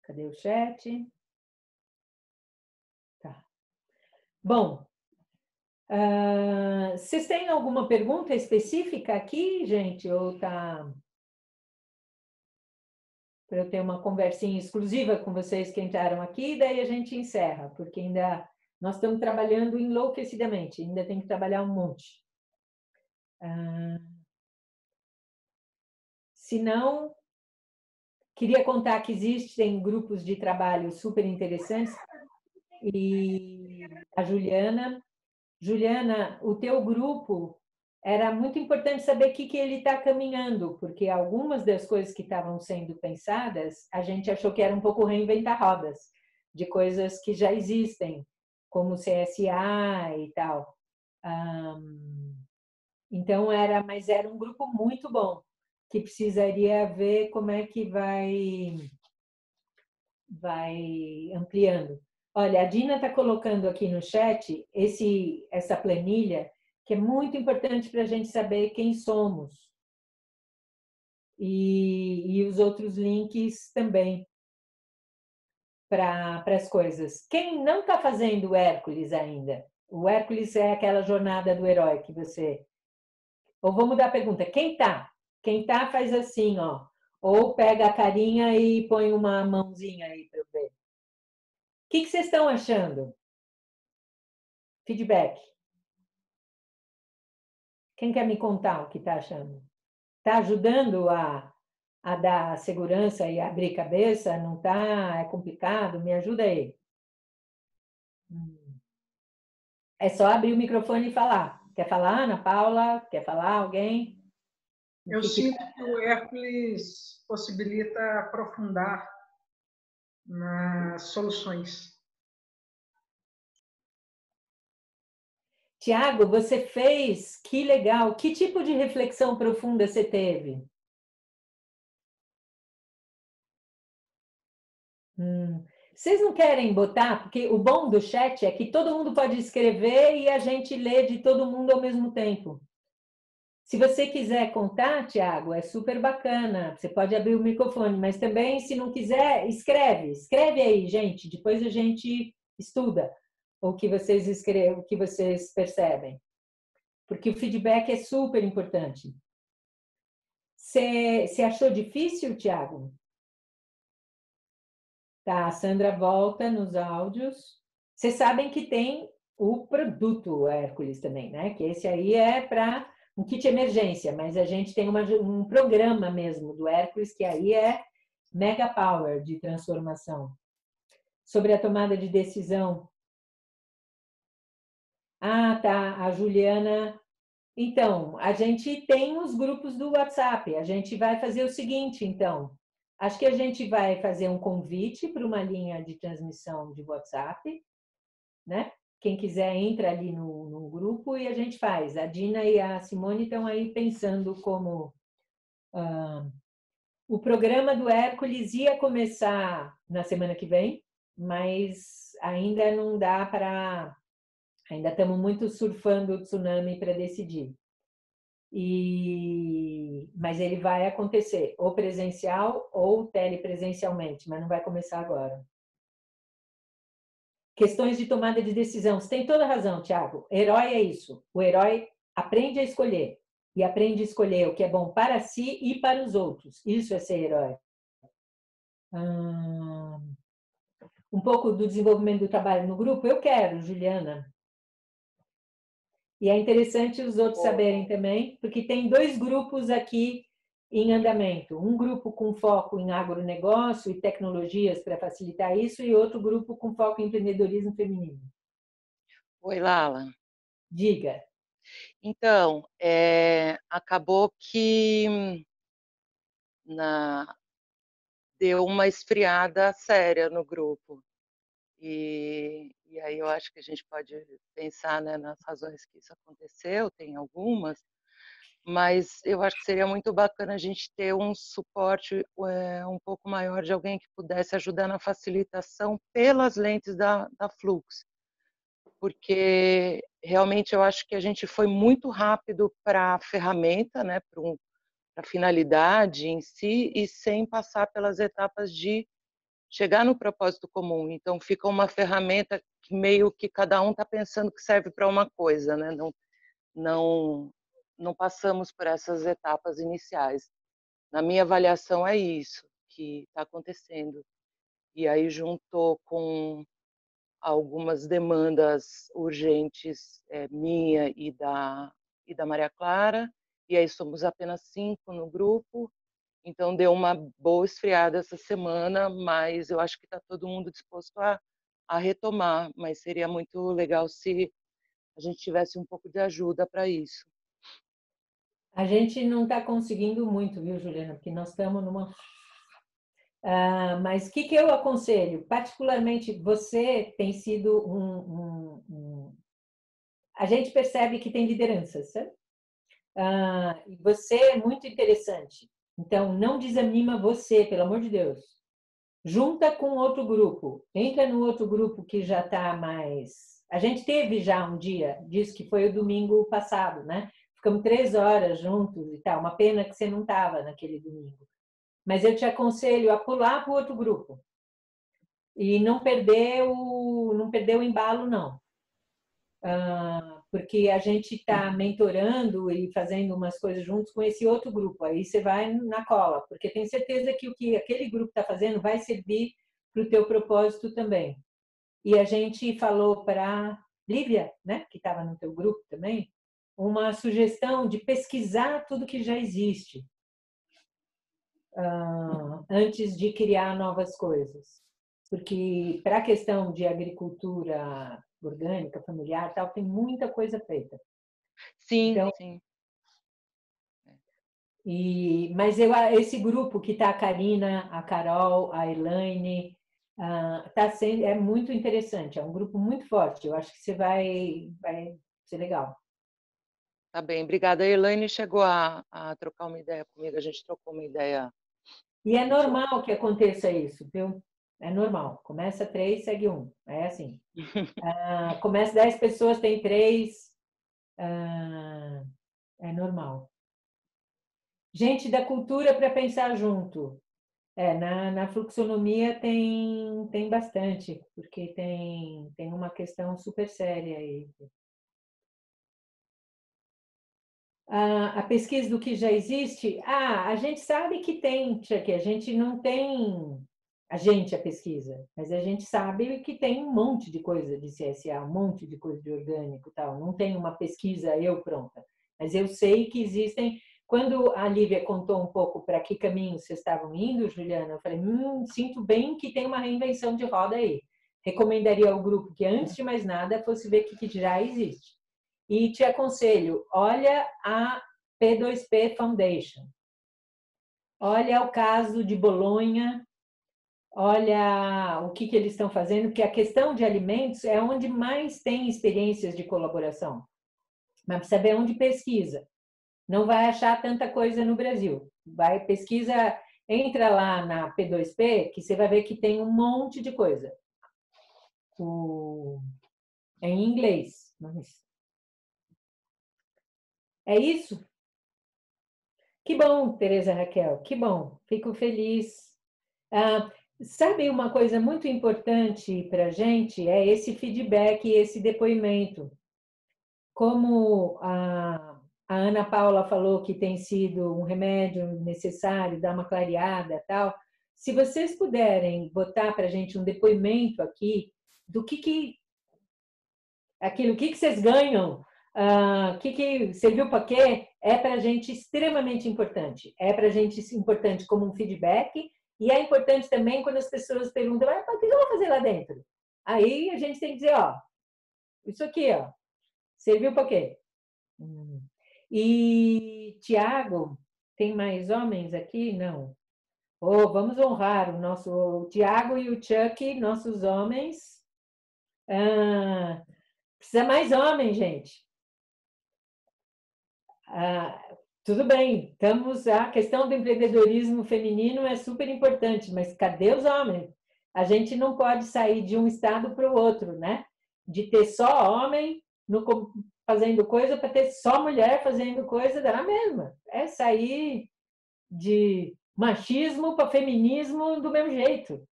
Cadê o chat? Tá. Bom, vocês têm alguma pergunta específica aqui, gente? Ou tá... Para eu ter uma conversinha exclusiva com vocês que entraram aqui, daí a gente encerra, porque ainda nós estamos trabalhando enlouquecidamente, ainda tem que trabalhar um monte. Se não, queria contar que existem grupos de trabalho super interessantes. E a Juliana, o teu grupo, era muito importante saber o que ele está caminhando, porque algumas das coisas que estavam sendo pensadas, a gente achou que era um pouco reinventar rodas, de coisas que já existem, como CSA e tal. Então, mas era um grupo muito bom, que precisaria ver como é que vai ampliando. Olha, a Dina está colocando aqui no chat essa planilha, que é muito importante para a gente saber quem somos. E os outros links também para as coisas. Quem não está fazendo o Hércules ainda? O Hércules é aquela jornada do herói que você... Ou vou mudar a pergunta. Quem está? Quem está faz assim, ó. Ou pega a carinha e põe uma mãozinha aí para eu ver. O que vocês estão achando? Feedback. Quem quer me contar o que está achando? Está ajudando a dar segurança e abrir cabeça? Não está? É complicado? Me ajuda aí. É só abrir o microfone e falar. Quer falar, Ana Paula? Quer falar alguém? Eu sinto que o Hércules possibilita aprofundar nas soluções. Tiago, você fez? Que legal! Que tipo de reflexão profunda você teve? Vocês não querem botar? Porque o bom do chat é que todo mundo pode escrever e a gente lê de todo mundo ao mesmo tempo. Se você quiser contar, Tiago, é super bacana. Você pode abrir o microfone, mas também, se não quiser, escreve. Escreve aí, gente. Depois a gente estuda o que vocês escrevem, o que vocês percebem. Porque o feedback é super importante. Você achou difícil, Tiago? Tá, a Sandra volta nos áudios. Vocês sabem que tem o produto Hércules também, né? Que esse aí é para um kit emergência, mas a gente tem um programa mesmo do Hércules, que aí é Mega Power de transformação. Sobre a tomada de decisão. Ah, tá, a Juliana. Então, a gente tem os grupos do WhatsApp. A gente vai fazer o seguinte, então. Acho que a gente vai fazer um convite para uma linha de transmissão de WhatsApp, né? Quem quiser entra ali no grupo e a gente faz. A Dina e a Simone estão aí pensando como o programa do Hércules ia começar na semana que vem, mas ainda não dá para. Ainda estamos muito surfando o tsunami para decidir. Mas ele vai acontecer ou presencial ou telepresencialmente, mas não vai começar agora. Questões de tomada de decisão. Você tem toda a razão, Tiago. Herói é isso. O herói aprende a escolher. E aprende a escolher o que é bom para si e para os outros. Isso é ser herói. Um pouco do desenvolvimento do trabalho no grupo? Eu quero, Juliana. E é interessante os outros saberem também, porque tem 2 grupos aqui em andamento. Um grupo com foco em agronegócio e tecnologias para facilitar isso, e outro grupo com foco em empreendedorismo feminino. Oi, Lala. Diga. Então, acabou que deu uma esfriada séria no grupo. E aí eu acho que a gente pode pensar, né, nas razões que isso aconteceu, tem algumas, mas eu acho que seria muito bacana a gente ter um suporte um pouco maior de alguém que pudesse ajudar na facilitação pelas lentes da Flux, porque realmente eu acho que a gente foi muito rápido para a ferramenta, né, para a finalidade em si, e sem passar pelas etapas de chegar no propósito comum. Então fica uma ferramenta que meio que cada um está pensando que serve para uma coisa, né? Não passamos por essas etapas iniciais. Na minha avaliação é isso que está acontecendo. E aí juntou com algumas demandas urgentes minha e da Maria Clara, e aí somos apenas 5 no grupo, então deu uma boa esfriada essa semana, mas eu acho que está todo mundo disposto a retomar, mas seria muito legal se a gente tivesse um pouco de ajuda para isso. A gente não está conseguindo muito, viu, Juliana? Porque nós estamos numa... mas o que eu aconselho? Particularmente, você tem sido A gente percebe que tem liderança, sabe? E você é muito interessante. Então, não desanima você, pelo amor de Deus. Junta com outro grupo. Entra no outro grupo que já está mais... A gente teve já um dia disso, que foi o domingo passado, né? Ficamos 3 horas juntos e tal. Uma pena que você não estava naquele domingo. Mas eu te aconselho a pular para o outro grupo. E não perder o embalo, não. porque a gente está mentorando e fazendo umas coisas juntos com esse outro grupo. Aí você vai na cola, porque tem certeza que o que aquele grupo está fazendo vai servir para o teu propósito também. E a gente falou para Lívia, né, que estava no teu grupo também, uma sugestão de pesquisar tudo que já existe antes de criar novas coisas. Porque para a questão de agricultura orgânica, familiar, tal, tem muita coisa feita. Sim, então, sim. Mas esse grupo que está a Karina, a Carol, a Elaine, é muito interessante, é um grupo muito forte. Eu acho que vai ser legal. Tá bem, obrigada. A Elaine chegou a trocar uma ideia comigo, a gente trocou uma ideia. E é normal que aconteça isso, viu? É normal. Começa 3, segue 1. É assim. Começa 10 pessoas, tem 3. É normal. Gente da cultura para pensar junto. Na fluxonomia tem bastante, porque tem uma questão super séria aí. A pesquisa do que já existe, a gente sabe que tem, que a gente não tem a pesquisa, mas a gente sabe que tem um monte de coisa de CSA, um monte de coisa de orgânico e tal. Não tem uma pesquisa pronta, mas eu sei que existem. Quando a Lívia contou um pouco para que caminho vocês estavam indo, Juliana, eu falei, sinto bem que tem uma reinvenção de roda aí. Recomendaria ao grupo que, antes de mais nada, fosse ver o que já existe. E te aconselho, olha a P2P Foundation. Olha o caso de Bolonha, olha o que eles estão fazendo, porque a questão de alimentos é onde mais tem experiências de colaboração. Mas precisa ver onde pesquisa. Não vai achar tanta coisa no Brasil. Pesquisa, entra lá na P2P, que você vai ver que tem um monte de coisa. Em inglês. É isso? Que bom, Tereza Raquel, que bom. Fico feliz. Sabe uma coisa muito importante para a gente? É esse feedback, esse depoimento. Como a Ana Paula falou que tem sido um remédio necessário, dar uma clareada e tal, se vocês puderem botar para a gente um depoimento aqui do que vocês ganham, que serviu para quê, é para a gente extremamente importante. É para a gente importante como um feedback e é importante também quando as pessoas perguntam, o que eu vou fazer lá dentro? Aí a gente tem que dizer, isso aqui, serviu para quê? E, Tiago, tem mais homens aqui? Não. Vamos honrar o Tiago e o Chuck, nossos homens. Precisa mais homens, gente. Tudo bem, a questão do empreendedorismo feminino é super importante, mas cadê os homens? A gente não pode sair de um estado para o outro, né? De ter só homem fazendo coisa para ter só mulher fazendo coisa, dá na mesma. É sair de machismo para feminismo do mesmo jeito.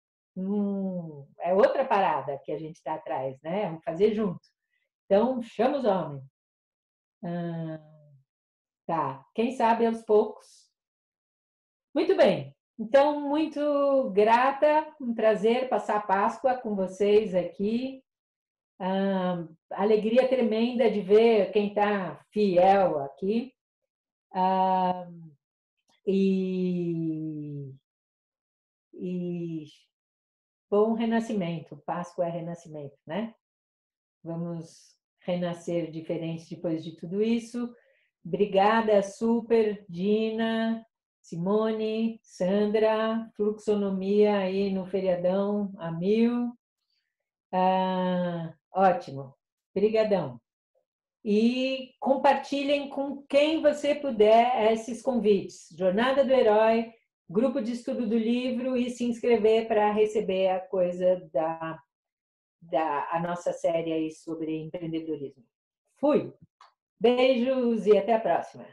É outra parada que a gente está atrás, né? Vamos fazer junto. Então, chama os homens. Tá, quem sabe aos poucos. Muito bem. Então, muito grata, um prazer passar a Páscoa com vocês aqui. Alegria tremenda de ver quem está fiel aqui. E bom renascimento. Páscoa é renascimento, né? Vamos renascer diferentes depois de tudo isso. Obrigada, super, Dina, Simone, Sandra, fluxonomia aí no feriadão a 1000. Ótimo, brigadão. E compartilhem com quem você puder esses convites. Jornada do Herói, grupo de estudo do livro e se inscrever para receber a coisa a nossa série aí sobre empreendedorismo. Fui! Beijos e até a próxima!